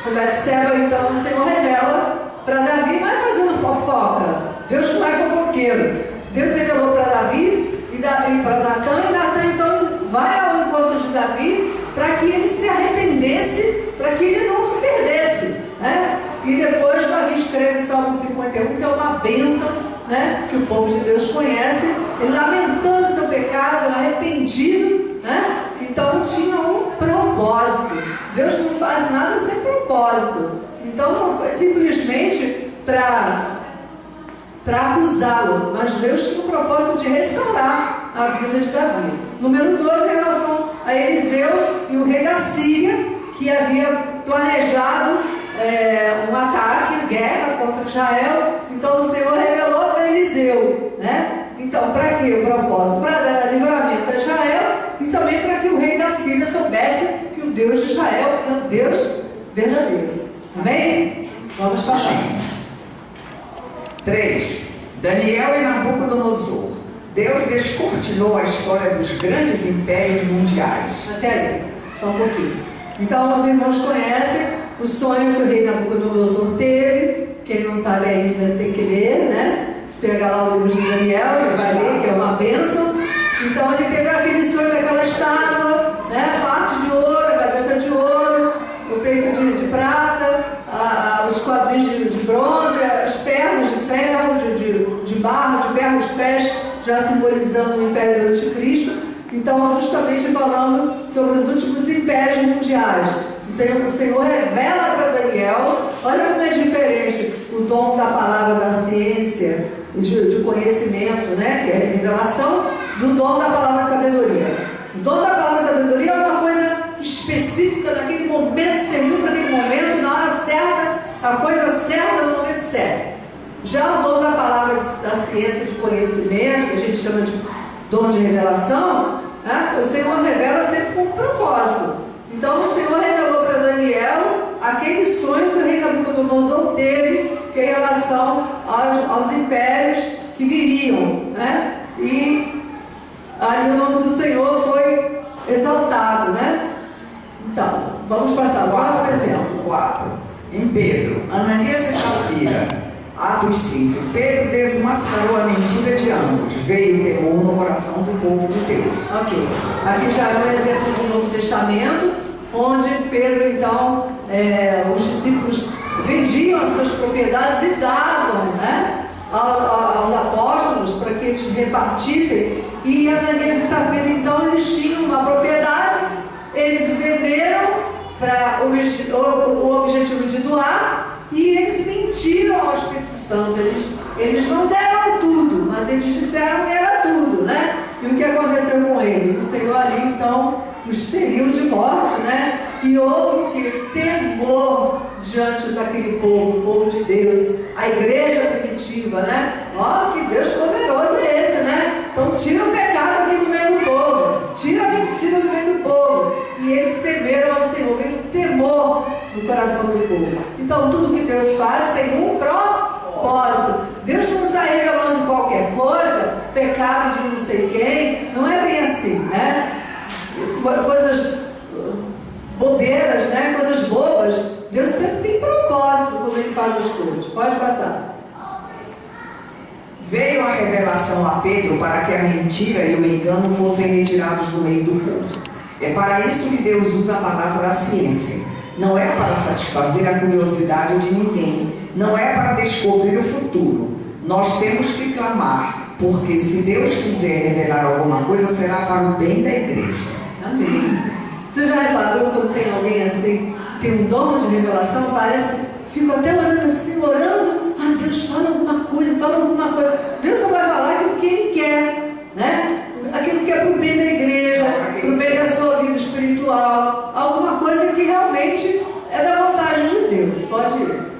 Com Betseba, então o Senhor revela para Davi, não é fazendo fofoca. Deus não é fofoqueiro. Deus revelou para Davi e para Natã, e Natã então vai ao encontro de Davi para que ele se arrependesse, para que ele não se perdesse, né? E depois Davi escreve Salmo 51, que é uma bênção, né? Que o povo de Deus conhece, ele lamentando seu pecado, arrependido, né? Então tinha um propósito. Deus não faz nada sem propósito. Então não foi simplesmente para acusá-lo, mas Deus tinha o propósito de restaurar a vida de Davi. Número 2, em relação a Eliseu e o rei da Síria, que havia planejado um ataque, guerra contra Israel. Então o Senhor revelou para Eliseu, né? Então, para que o propósito? Para dar livramento a Israel e também para que o rei da Síria soubesse que o Deus de Israel é o Deus verdadeiro. Amém? Vamos para frente. 3. Daniel e Nabucodonosor. Deus descortinou a história dos grandes impérios mundiais. Até aí, só um pouquinho. Então, os irmãos conhecem o sonho que o rei Nabucodonosor teve. Quem não sabe ainda tem que ler, né? Pegar lá o livro de Daniel, ele vai ler, que é uma bênção. Então, ele teve aquele sonho daquela estátua, né? Parte de ouro, a cabeça de ouro, o peito de prata, os quadris de bronze, as pernas de ferro, de barro, de ferro, os pés, já simbolizando o império do anticristo. Então, justamente falando sobre os últimos impérios mundiais. Então, o Senhor revela para Daniel, olha como é diferente o dom da palavra da ciência, de conhecimento, né? Que é a revelação, do dom da palavra sabedoria. O dom da palavra sabedoria é uma coisa específica naquele momento, serviu para aquele momento, na hora certa, a coisa certa no momento certo. Já o dom da palavra da ciência de conhecimento, que a gente chama de dom de revelação, né? O Senhor revela sempre com um propósito. Então o Senhor revelou para Daniel aquele sonho que o rei Nabucodonosor teve, que é em relação aos impérios que viriam. Vamos passar. Próximo exemplo. 4. Em Pedro, Ananias e Safira, Atos 5. Pedro desmascarou a mentira de ambos. Veio temor no coração do povo de Deus. Ok. Aqui já é um exemplo do Novo Testamento, onde Pedro, então, os discípulos vendiam as suas propriedades e davam, né, aos apóstolos para que eles repartissem. E Ananias e Safira, então, eles tinham uma propriedade, eles venderam para o objetivo de doar, e eles mentiram ao Espírito Santo. Eles não deram tudo, mas eles disseram que era tudo, né? E o que aconteceu com eles? O Senhor ali, então, os feriu de morte, né? E houve que temor diante daquele povo, o povo de Deus, a igreja primitiva, né? Ó, que Deus poderoso é esse, né? Então tira o pecado aqui do meio do povo, tira a mentira do meio do povo. E eles temeram ao Senhor, veio temor no coração do povo. Então tudo que Deus faz tem um propósito. Deus não está revelando qualquer coisa, pecado de não sei quem, não é bem assim, né? Coisas bobeiras, né? Coisas bobas. Deus sempre tem propósito quando Ele faz as coisas. Pode passar. Veio a revelação a Pedro para que a mentira e o engano fossem retirados do meio do povo. É para isso que Deus usa a palavra da ciência. Não é para satisfazer a curiosidade de ninguém. Não é para descobrir o futuro. Nós temos que clamar, porque se Deus quiser revelar alguma coisa, será para o bem da igreja. Amém. Você já reparou quando tem alguém assim, tem um dom de revelação, parece, fico até orando assim, orando, Deus fala alguma coisa, Deus só vai falar aquilo que Ele quer, né? Aquilo que é para o bem da igreja, para o bem da sua vida espiritual, alguma coisa que realmente é da vontade de Deus. Pode ir.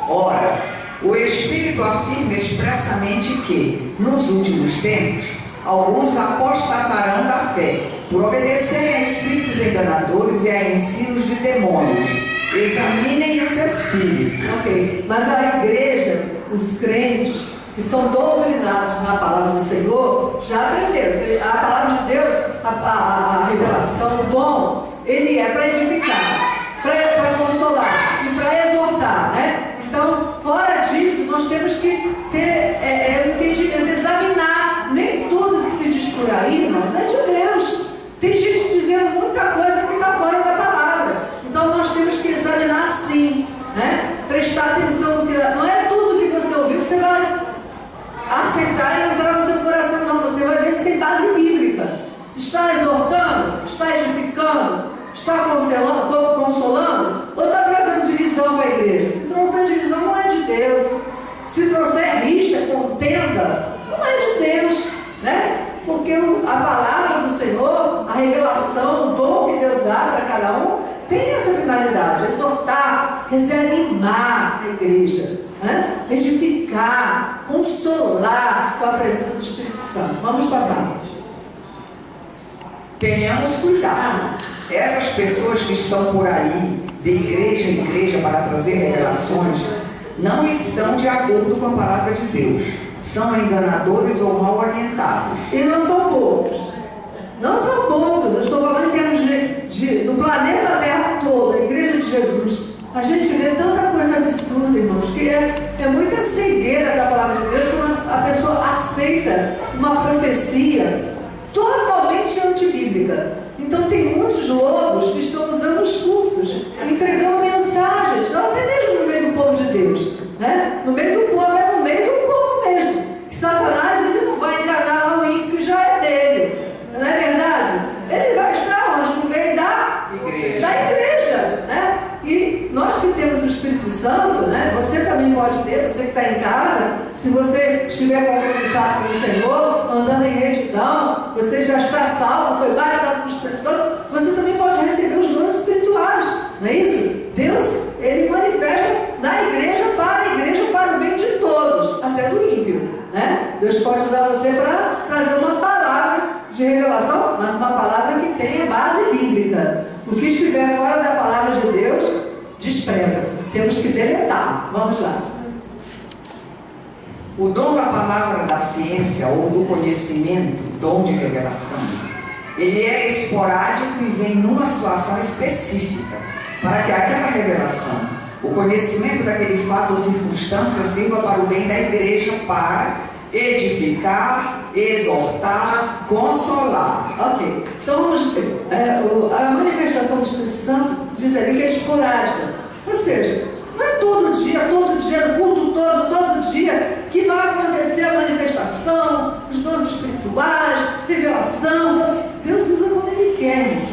Ora, o Espírito afirma expressamente que, nos últimos tempos, alguns apostatarão da fé, por obedecerem a espíritos enganadores e a ensinos de demônios. Examinem os espíritos. Ok, mas a igreja, os crentes que são doutrinados na palavra do Senhor, já aprenderam. A palavra de Deus, a revelação, o dom, ele é para edificar, para consolar e para exortar, né? Então, fora disso, nós temos que ter o entendimento, examinar. Nem tudo que se diz por aí, irmãos, é de Deus. Tem gente dizendo muita coisa que está fora da palavra. Então, nós temos que examinar sim, né? Prestar atenção no que não é tudo que você ouviu que você vai aceitar e entrar no seu coração, não. Você vai ver se tem base bíblica. Está exortando? Está edificando? Está consolando? Ou está trazendo divisão para a igreja? Se trouxer divisão, não é de Deus. Se trouxer rixa, contenda, não é de Deus, né? Porque a palavra do Senhor, a revelação, o dom que Deus dá para cada um, tem essa finalidade: exortar, reanimar a igreja, né? Edificar, consolar com a presença do Espírito Santo. Vamos passar. Tenhamos cuidado. Essas pessoas que estão por aí, de igreja em igreja, para trazer revelações, não estão de acordo com a palavra de Deus. São enganadores ou mal orientados. E não são poucos. Não são poucos. Eu estou falando em termos do planeta Terra todo, a igreja de Jesus. A gente vê tanta coisa absurda, irmãos, que é muita cegueira da palavra de Deus quando a pessoa aceita uma profecia totalmente antibíblica. Então tem muitos lobos que estão usando os cultos, entregando mensagens, até mesmo no meio do povo de Deus, né? No meio do povo, é no meio do povo mesmo. Que Satanás, ele não vai enganar lá o ímpio que já é dele, não é verdade? Ele vai estar onde? No meio da igreja, né? E nós que temos o Espírito Santo, né? Você também pode ter, você que está em casa, se você estiver compromissado com o Senhor, andando em retidão, você já está salvo, foi batizado com o Espírito Santo, você também pode receber os dons espirituais, não é isso? Deus, Ele manifesta na igreja, para o bem de todos, até do ímpio, né? Deus pode usar você para trazer uma palavra de revelação, mas uma palavra que tenha base bíblica. O que estiver fora da palavra de Deus, despreza. Temos que deletar. Vamos lá. O dom da palavra da ciência ou do conhecimento, dom de revelação, Ele é esporádico e vem numa situação específica, para que aquela revelação, o conhecimento daquele fato ou circunstância sirva para o bem da igreja, para edificar, exortar, consolar. Ok, então vamos ver. A manifestação do Espírito Santo diz ali que é esporádica, ou seja, não é todo dia, o culto todo dia, que vai acontecer a manifestação, os dons espirituais, revelação. Deus usa quando Ele quer, gente.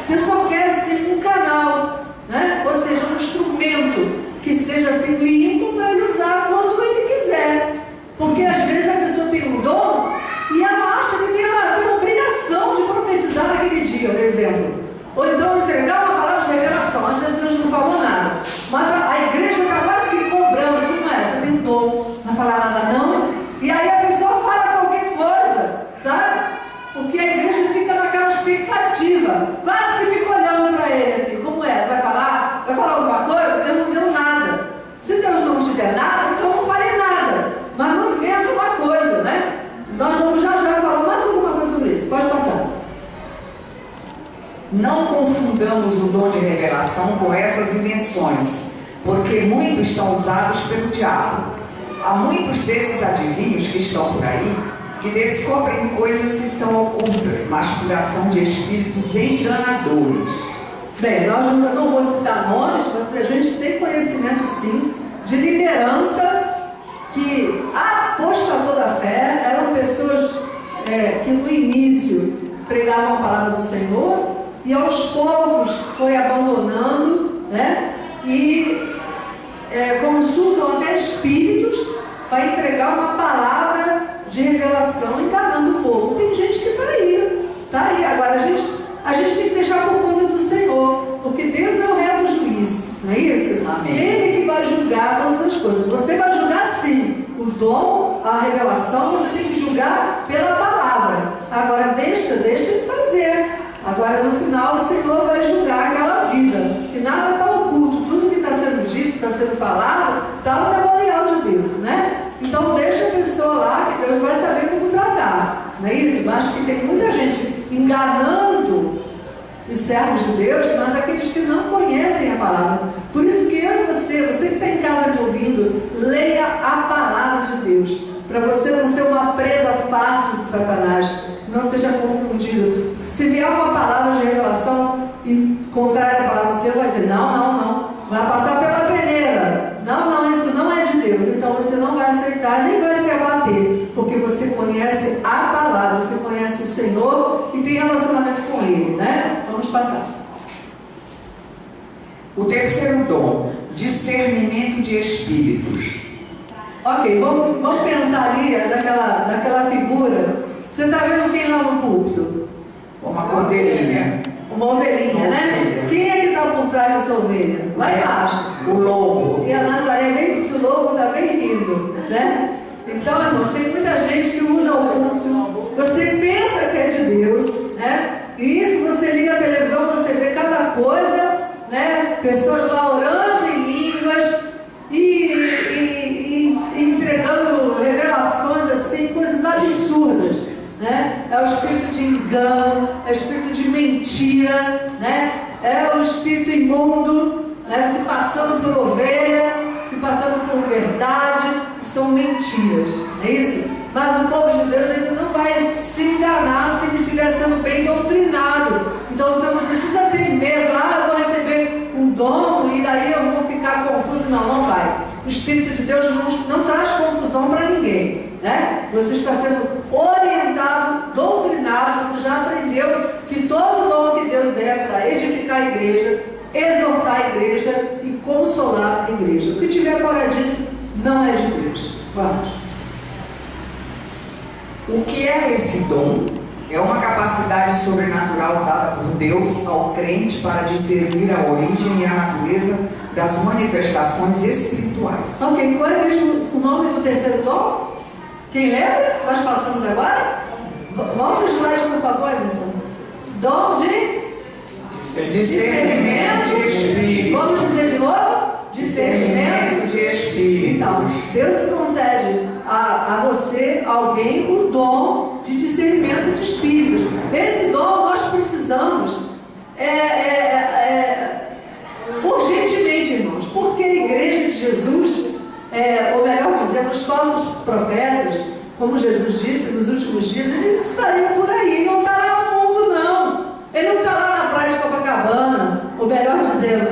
Deus só quer assim um canal, né? Ou seja, um instrumento que seja assim limpo para Ele usar quando Ele quiser. Porque às vezes a pessoa tem um dom e ela acha que tem a obrigação de profetizar naquele dia, por exemplo. Ou então entregar uma palavra de revelação. Às vezes Deus não falou nada. Mas a igreja está quase que cobrando. Tu não é, você tem um dom, não vai falar nada não. E aí a pessoa fala qualquer coisa, sabe? Porque a igreja fica naquela expectativa. Quase que fica olhando para ele assim, como é? Vai falar alguma coisa? Deus não deu nada. Se Deus não te der nada, então não fale nada. Mas não inventa uma coisa, né? Nós vamos já falar mais alguma coisa sobre isso. Pode passar. Não confundamos o dom de revelação com essas invenções, porque muitos são usados pelo diabo. Há muitos desses adivinhos que estão por aí, que descobrem coisas que estão ocultas, manipulação de espíritos enganadores. Bem, eu não vou citar nomes, mas a gente tem conhecimento sim de liderança que apostatou da fé, eram pessoas que no início pregavam a palavra do Senhor e aos poucos foi abandonando, né? E consultam até espíritos para entregar uma palavra de revelação enganando o povo. Tem gente que está aí, tá aí. Agora a gente tem que deixar por conta do Senhor, porque Deus é o reto juiz, não é isso? Amém. Ele que vai julgar todas as coisas. Você vai julgar sim o dom, a revelação, você tem que julgar pela palavra. Agora deixa ele fazer. Agora no final o Senhor vai julgar aquela vida, que nada está oculto, tudo que está sendo dito, está sendo falado, está no memorial de Deus, né? Então deixa a pessoa lá, que Deus vai saber como tratar, não é isso? Eu acho que tem muita gente enganando os servos de Deus, mas aqueles que não conhecem a palavra. Por isso que eu e você que está em casa me ouvindo, leia a palavra de Deus, para você não ser uma presa fácil de Satanás, não seja confundido. Se vier uma palavra de revelação e contrária à palavra do Senhor, vai dizer, não, vai passar pela peneira, não, isso não é de Deus. Então você não vai aceitar, nem vai se abater, porque você conhece a palavra, você conhece o Senhor e tem relacionamento com Ele, né? Vamos passar. O terceiro dom, discernimento de espíritos. Ok, vamos pensar ali naquela figura. Você está vendo quem lá no púlpito? Uma cordeirinha. Uma ovelhinha, né? Quem é que está por trás dessa ovelha? Lá embaixo. O lobo. E a Nazaré bem disse, o lobo está bem rindo, né? Então, irmãos, tem muita gente que usa o púlpito. Você pensa que é de Deus, né? E se você liga a televisão, você vê cada coisa, né? Pessoas lá orando em línguas e entregando revelações assim, coisas absurdas, né? É o espírito de engano, é o espírito de mentira, né? É o espírito imundo, né? Se passando por ovelha, se passando por verdade, que são mentiras, não é isso? Mas o povo de Deus, ele não vai se enganar se ele estiver sendo bem doutrinado. Então você não precisa ter medo, eu vou receber um dom e daí eu vou ficar confuso. Não vai. O Espírito de Deus não traz confusão para ninguém, né? Você está sendo orientado, doutrinado, você já aprendeu que todo dom que Deus der é para edificar a igreja, exortar a igreja e consolar a igreja. O que tiver fora disso não é de Deus. Vamos. O que é esse dom? É uma capacidade sobrenatural dada por Deus ao crente para discernir a origem e a natureza das manifestações espirituais. Ok, qual é mesmo o nome do terceiro dom? Quem lembra? Nós passamos agora? Volta o slide, por favor, Emerson. Dom de discernimento de espírito. Vamos dizer de novo? Discernimento de espírito. Então, Deus concede a você, alguém, o dom de discernimento de espíritos. Esse dom urgentemente, irmãos, porque a igreja de Jesus, ou melhor dizendo, os falsos profetas, como Jesus disse nos últimos dias, eles estariam por aí. Ele não está lá no mundo, não. Ele não está lá na praia de Copacabana, ou melhor dizendo,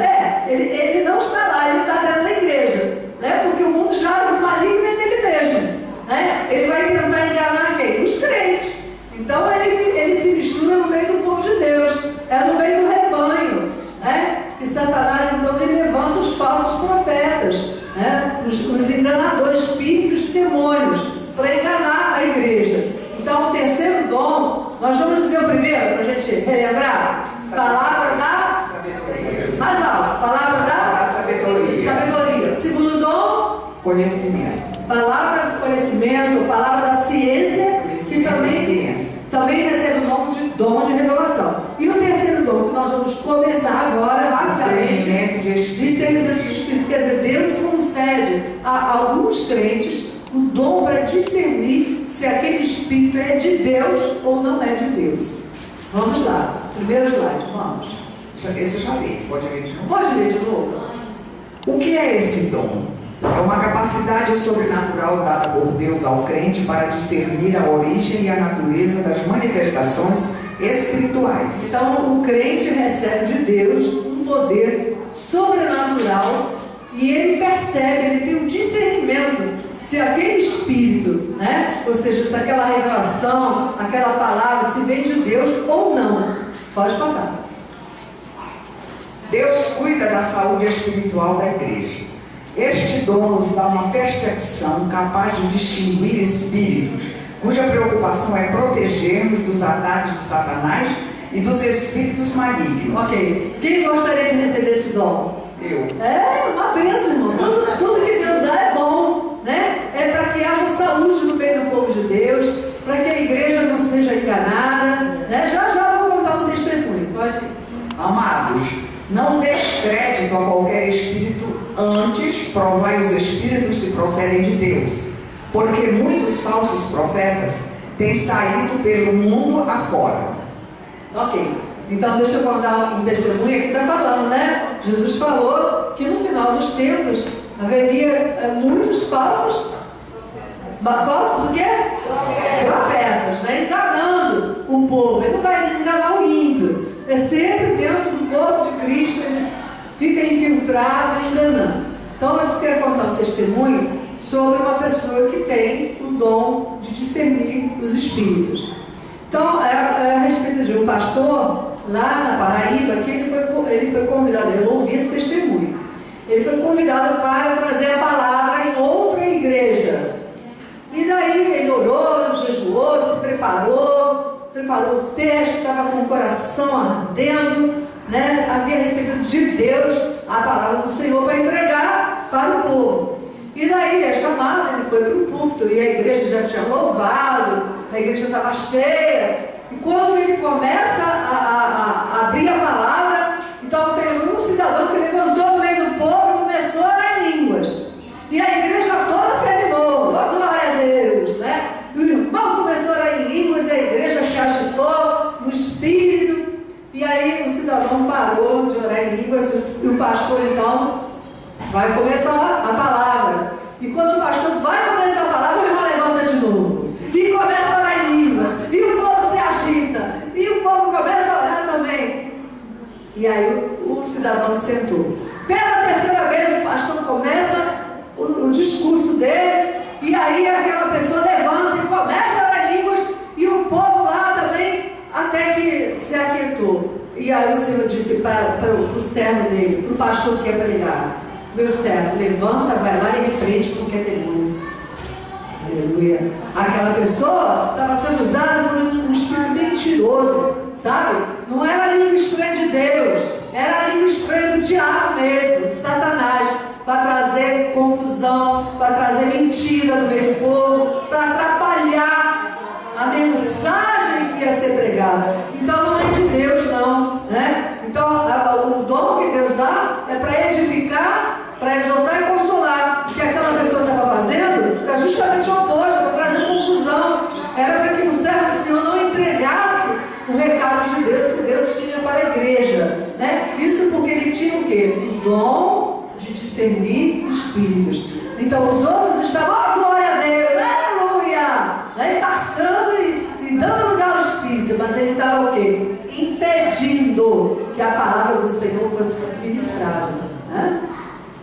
ele não está lá, ele está dentro da igreja, né? Porque o mundo jaz o maligno é dele mesmo, né? Ele vai tentar enganar quem? Os crentes. Então ele se mistura no meio do povo de Deus, no meio do rebanho, né? E Satanás então ele levanta os falsos profetas, né? Os enganadores, espíritos de demônios, para enganar a igreja. Então o terceiro dom, nós vamos dizer o primeiro, para a gente relembrar: palavra da sabedoria. Mais alto, palavra da sabedoria. Segundo dom, conhecimento. Palavra do conhecimento, palavra da ciência, que também recebe o dom de revelação. E o terceiro dom, que nós vamos começar agora, rapidamente, discernimento de espírito. Quer dizer, Deus concede a alguns crentes o dom para discernir se aquele espírito é de Deus ou não é de Deus. Vamos lá, primeiro slide, vamos. Esse eu já li, pode ler de novo? Pode ler de novo. O que é esse dom? É uma capacidade sobrenatural dada por Deus ao crente para discernir a origem e a natureza das manifestações espirituais. Então, o crente recebe de Deus um poder sobrenatural e ele percebe, ele tem um discernimento se aquele espírito, né? Ou seja, se aquela revelação, aquela palavra, se vem de Deus ou não. Pode passar. Deus cuida da saúde espiritual da igreja. Este dom nos dá uma percepção capaz de distinguir espíritos, cuja preocupação é proteger-nos dos ataques de Satanás e dos espíritos malignos. Ok. Quem gostaria de receber esse dom? Eu. É uma bênção, irmão. Tudo que Deus dá é bom, né? É para que haja saúde no meio do povo de Deus, para que a igreja não seja enganada, né? Já vou contar um testemunho. Pode ir. Amados, não des crédito a qualquer espírito, antes provai os espíritos se procedem de Deus, porque muitos falsos profetas têm saído pelo mundo afora. Ok, então deixa eu contar um testemunho aqui, está falando, né? Jesus falou que no final dos tempos haveria muitos falsos o quê? Profetas, né? Enganando o povo. Ele não vai enganar o ímpio. É sempre dentro do corpo de Cristo, ele fica infiltrado e enganando. Então eu quero contar um testemunho sobre uma pessoa que tem o dom de discernir os espíritos. Então, é a respeito de um pastor lá na Paraíba, que ele foi convidado, eu ouvi esse testemunho. Ele foi convidado para trazer a palavra em outra igreja. E daí ele orou, jejuou, se preparou o texto, estava com o coração ardendo, né? Havia recebido de Deus a palavra do Senhor para entregar para o povo. E daí é chamado, ele foi para o púlpito e a igreja já tinha louvado, a igreja estava cheia. E quando ele começa a abrir a palavra, então tem um cidadão que levantou no meio do povo e começou a orar em línguas. E a igreja toda se animou, glória a Deus, né? E o irmão começou a orar em línguas e a igreja se agitou no espírito. E aí o cidadão parou de orar em línguas e o pastor então vai começar a palavra. E quando o pastor vai começar a palavra, o irmão levanta de novo. E começa a orar em línguas. E o povo se agita. E o povo começa a orar também. E aí o cidadão sentou. Pela terceira vez o pastor começa o discurso dele. E aí aquela pessoa levanta e começa a orar em línguas. E o povo lá também, até que se aquietou. E aí o Senhor disse para o servo dele, para o pastor que ia pregar: meu servo, levanta, vai lá e repreende porque é demônio. Aleluia. Aquela pessoa estava sendo usada por um espírito mentiroso, sabe? Não era a língua estranha de Deus, era a língua estranha do diabo mesmo, de Satanás, para trazer confusão, para trazer mentira no meio do povo, para atrapalhar a mensagem que ia ser pregada. Então não é de Deus não, né? Então o dom que Deus dá é para edificar, para exortar e consolar. O que aquela pessoa estava fazendo era justamente o oposto, para trazer confusão. Era para que o servo do Senhor não entregasse o recado de Deus que Deus tinha para a igreja. tinham o quê? O dom de discernir espíritos. Então os outros estavam, oh, glória a Deus, aleluia, né, impactando e dando lugar ao Espírito, mas ele estava o quê? Impedindo que a palavra do Senhor fosse ministrada, né?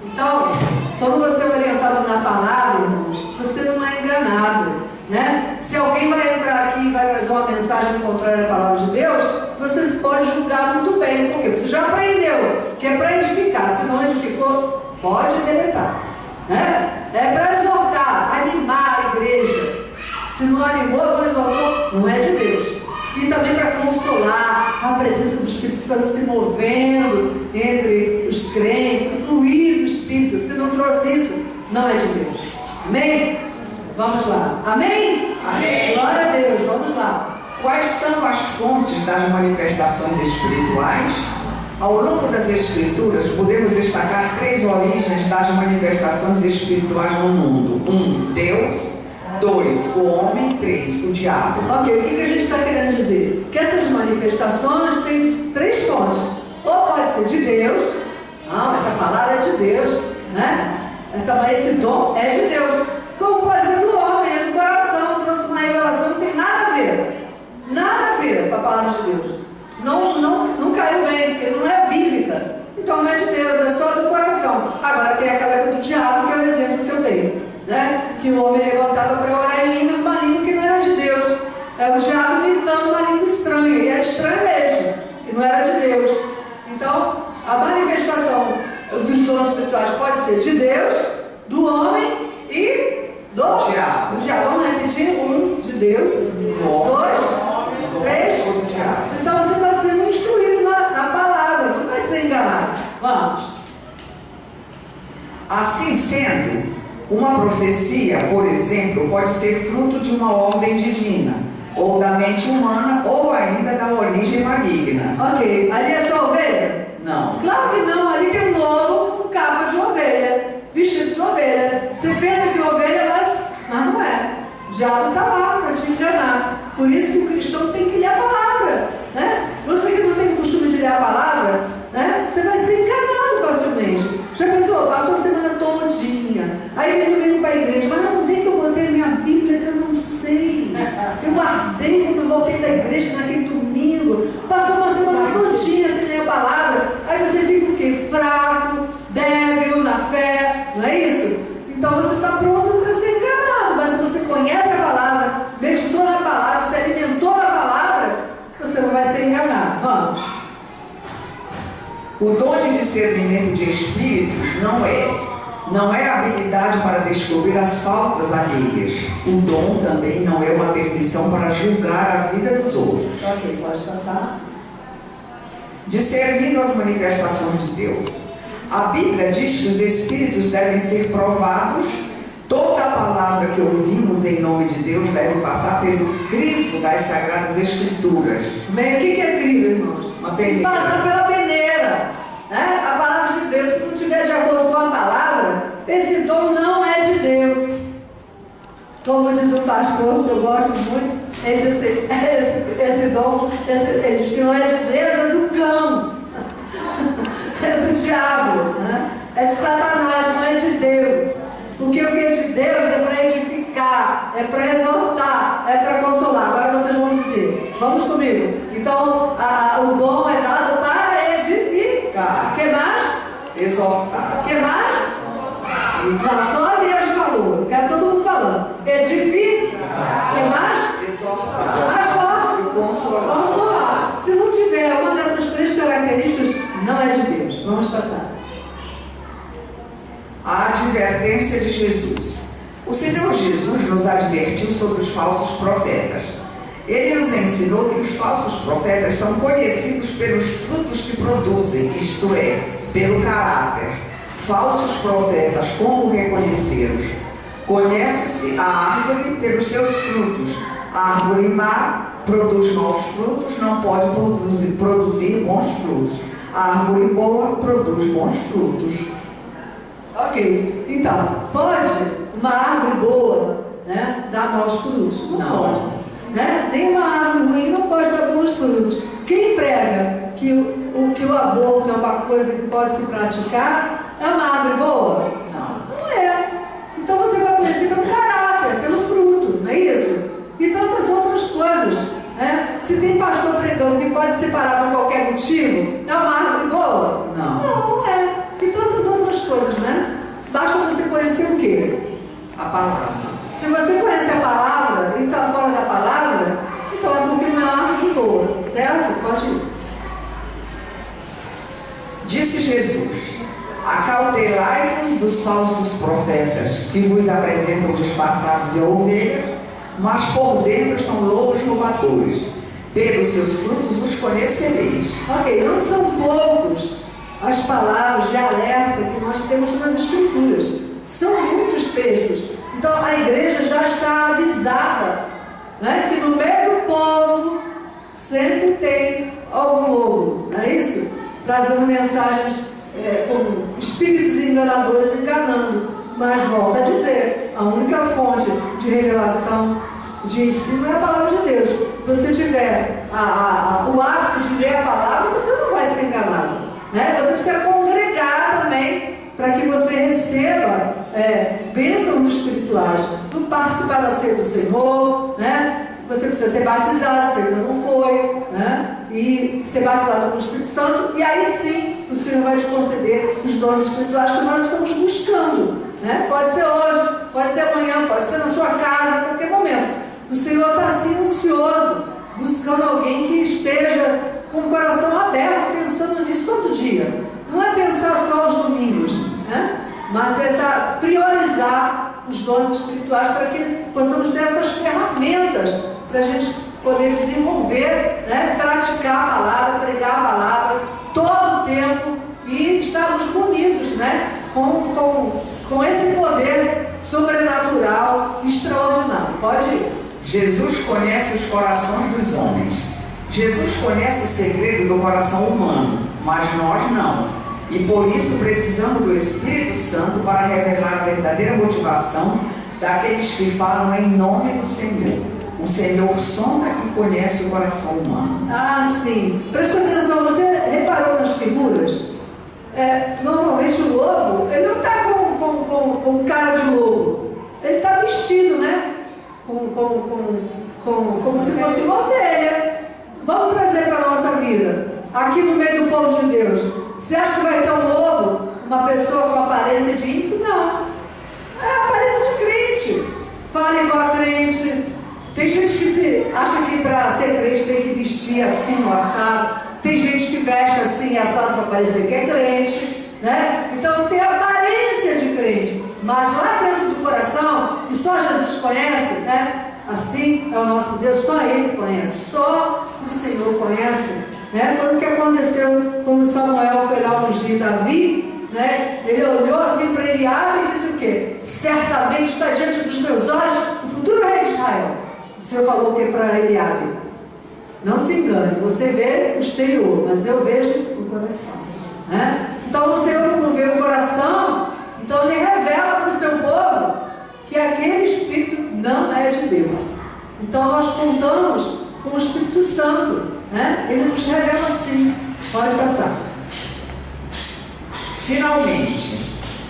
Então, quando você é orientado na palavra, irmãos, você não é enganado, né? Se alguém vai entrar aqui e vai trazer uma mensagem contrária à palavra de Deus, você pode julgar muito bem, porque você já aprendeu que é para edificar. Se não edificou, pode deletar, né? É para exortar, animar a igreja. Se não animou, não exortou, não é de Deus. E também para consolar a presença do Espírito Santo se movendo entre os crentes, o fluir do Espírito. Se não trouxe isso, não é de Deus. Amém? Vamos lá. Amém? Amém. Glória a Deus, vamos lá. Quais são as fontes das manifestações espirituais? Ao longo das Escrituras, podemos destacar 3 origens das manifestações espirituais no mundo. 1, Deus. 2, o homem. 3, o diabo. Ok, o que a gente está querendo dizer? Que essas manifestações têm 3 fontes. Ou pode ser de Deus. Não, essa palavra é de Deus, né? Esse dom é de Deus. Como pode ser do homem, é do coração. Trouxe uma revelação que não tem nada a ver. Nada a ver com a palavra de Deus. Não caiu bem, porque não é bíblica. Então não é de Deus, é só do coração. Agora tem aquela do diabo, que é o exemplo que eu dei, né? Que o homem levantava para orar em línguas, uma língua que não era de Deus. É o diabo imitando uma língua estranha, e é estranho mesmo, que não era de Deus. Então, a manifestação dos dons espirituais pode ser de Deus, do homem e do diabo. Vamos repetir? 1, de Deus. 2, 3. Então você está sendo instruído na palavra, não vai ser enganado. Vamos. Assim sendo, uma profecia, por exemplo, pode ser fruto de uma ordem divina, ou da mente humana, ou ainda da origem maligna. Ok, ali é só ovelha? Não. Claro que não, ali tem um lobo com capa de ovelha, vestido de ovelha. Você pensa que ovelha, mas não é. O diabo está lá para te enganar. Por isso que o cristão tem que ler a palavra, né? Você que não tem o costume de ler a palavra, né? Você vai ser enganado facilmente. Já pensou? Passou a semana todinha. Aí vem domingo para a igreja. Mas onde é que eu botei a minha Bíblia que eu não sei? Eu guardei quando eu voltei da igreja naquele domingo. Passou uma semana todinha sem ler a palavra. Aí você fica o quê? Fraco, débil na fé. Não é isso? Então você está pronto para ser enganado. Mas se você conhece a palavra, meditou na palavra, se alimentou na palavra, você não vai ser enganado. Vamos. O dom de discernimento de espíritos não é a habilidade para descobrir as faltas alheias. O dom também não é uma permissão para julgar a vida dos outros. Ok, pode passar. Discernindo as manifestações de Deus. A Bíblia diz que os espíritos devem ser provados. Toda a palavra que ouvimos em nome de Deus deve passar pelo crivo das Sagradas Escrituras. Bem, o que é crivo, irmãos? Uma peneira. Passa pela peneira, né? A palavra de Deus, se não estiver de acordo com a palavra, esse dom não é de Deus. Como diz o pastor, que eu gosto muito, esse dom, ele diz que não é de Deus, é do cão, é do diabo, né? É de Satanás, não é de Deus. Porque o que é de Deus é para edificar, é para exortar, é para consolar. Agora vocês vão dizer, vamos comigo. Então, o dom é dado para edificar. O que mais? Exortar. O que mais? Não, só a igreja falou. Eu quero todo mundo falando. Edificar. O que mais? Exortar. Mais forte. Consolar. Consolar. Se não tiver uma dessas 3 características, não é de Deus. Vamos passar. A advertência de Jesus. O Senhor Jesus nos advertiu sobre os falsos profetas. Ele nos ensinou que os falsos profetas são conhecidos pelos frutos que produzem, isto é, pelo caráter. Falsos profetas, como reconhecê-los? Conhece-se a árvore pelos seus frutos. A árvore má produz maus frutos, não pode produzir bons frutos. A árvore boa produz bons frutos. Ok, então, pode uma árvore boa, né, dar maus frutos? Não pode. Né? Nem uma árvore ruim não pode dar bons frutos. Quem prega que o aborto é uma coisa que pode se praticar, é uma árvore boa? Não é. Então você vai conhecer pelo caráter, pelo fruto, não é isso? E tantas outras coisas. Né? Se tem pastor pregando que pode separar por qualquer motivo, é uma árvore boa? Não é. E tantas outras coisas, né? Basta você conhecer o quê? A palavra. Se você conhece a palavra e está fora da palavra, então é porque não é uma árvore boa, certo? Pode ir. Disse Jesus: acautelai-vos dos falsos profetas, que vos apresentam disfarçados em ovelhas, mas por dentro são lobos roubadores. Pelos seus frutos os conhecereis. Ok, não são poucos as palavras de alerta que nós temos nas Escrituras. São muitos textos. Então a igreja já está avisada, né, que no meio do povo sempre tem algum lobo, não é isso? Trazendo mensagens como espíritos enganadores enganando. Mas volto a dizer, a única fonte de revelação, de ensino é a palavra de Deus. Se você tiver o hábito de ler a palavra, você não vai ser enganado, né? Você precisa congregar também para que você receba bênçãos espirituais. Não participar da ceia do Senhor, né? Você precisa ser batizado, se ainda não foi, né? E ser batizado com o Espírito Santo, e aí sim o Senhor vai te conceder os dons espirituais que nós estamos buscando, né? Pode ser hoje, pode ser amanhã, pode ser na sua casa, em qualquer momento. O Senhor está assim ansioso, buscando alguém que esteja com o coração aberto, pensando nisso todo dia. Não é pensar só aos domingos, né? Mas é priorizar os dons espirituais para que possamos ter essas ferramentas para a gente poder desenvolver, né? Praticar a palavra, pregar a palavra todo o tempo e estarmos bonitos, né? Com esse poder sobrenatural extraordinário. Pode ir. Jesus conhece os corações dos homens. Jesus conhece o segredo do coração humano, mas nós não. E por isso precisamos do Espírito Santo para revelar a verdadeira motivação daqueles que falam em nome do Senhor. O Senhor sonda e conhece o coração humano. Ah, sim. Presta atenção, você reparou nas figuras? Normalmente o lobo, ele não está com cara de lobo. Ele está vestido, né? Como se fosse uma ovelha. Vamos trazer para a nossa vida. Aqui no meio do povo de Deus. Você acha que vai ter um lobo? Uma pessoa com aparência de ímpio? Não. É a aparência de crente. Fala igual a crente. Tem gente que acha que para ser crente tem que vestir assim, no assado. Tem gente que veste assim, assado, para parecer que é crente, né? Então tem aparência de crente. Mas lá dentro do coração, que só Jesus conhece, né? Assim é o nosso Deus, só Ele conhece. Só o Senhor conhece, né? Foi o que aconteceu quando Samuel foi lá ungir Davi, né? Ele olhou assim para Eliabe e disse o quê? Certamente está diante dos meus olhos o futuro rei de Israel. O Senhor falou o que para Eliabe? Não se engane, você vê o exterior, mas eu vejo o coração, né? Então você não vê o coração, então Ele revela para o seu povo que aquele Espírito não é de Deus. Então nós contamos com o Espírito Santo, né? Ele nos revela assim. Pode passar. Finalmente,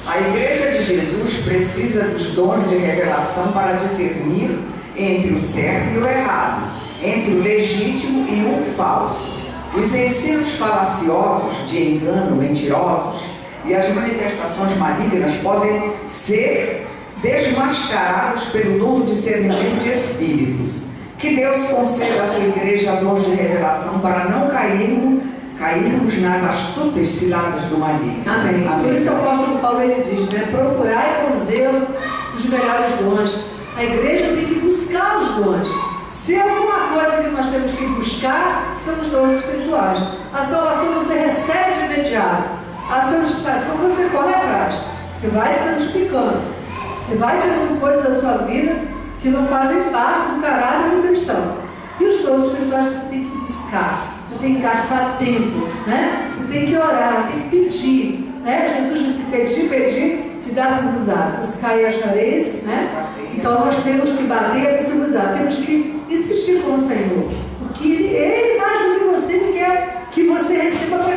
a Igreja de Jesus precisa dos dons de revelação para discernir entre o certo e o errado, entre o legítimo e o falso. Os ensinos falaciosos de engano, mentirosos, e as manifestações malignas podem ser desmascarados pelo dom do discernimento de espíritos. Que Deus conceda à sua igreja dons de revelação para não cairmos nas astutas ciladas do maligno. Amém. Por isso o apóstolo Paulo ele diz, né? Procurai com zelo os melhores dons. A igreja tem que buscar os dons. Se é alguma coisa que nós temos que buscar, são os dons espirituais. A salvação você recebe de imediato. A santificação você corre atrás. Você vai santificando. Você vai tirando coisas da sua vida que não fazem parte do caráter do cristão. E os dons espirituais você tem que buscar. Você tem que gastar tempo, né? Você tem que orar, tem que pedir, né? Jesus disse: pedir, que dá-se-vos á. Buscar e achareis, né? Então nós temos que bater e se dar. Temos que insistir com o Senhor, porque Ele mais do que você quer que você receba para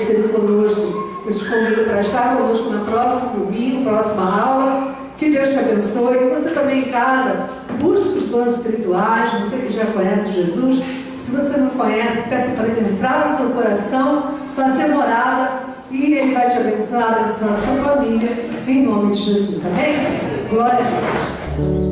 esteve conosco. Eu te convido para estar conosco na próxima domingo, próxima aula. Que Deus te abençoe. Você também em casa, busque os dons espirituais. Você que já conhece Jesus, se você não conhece, peça para Ele entrar no seu coração, fazer morada, e Ele vai te abençoar a sua família, em nome de Jesus. Amém? Glória a Deus.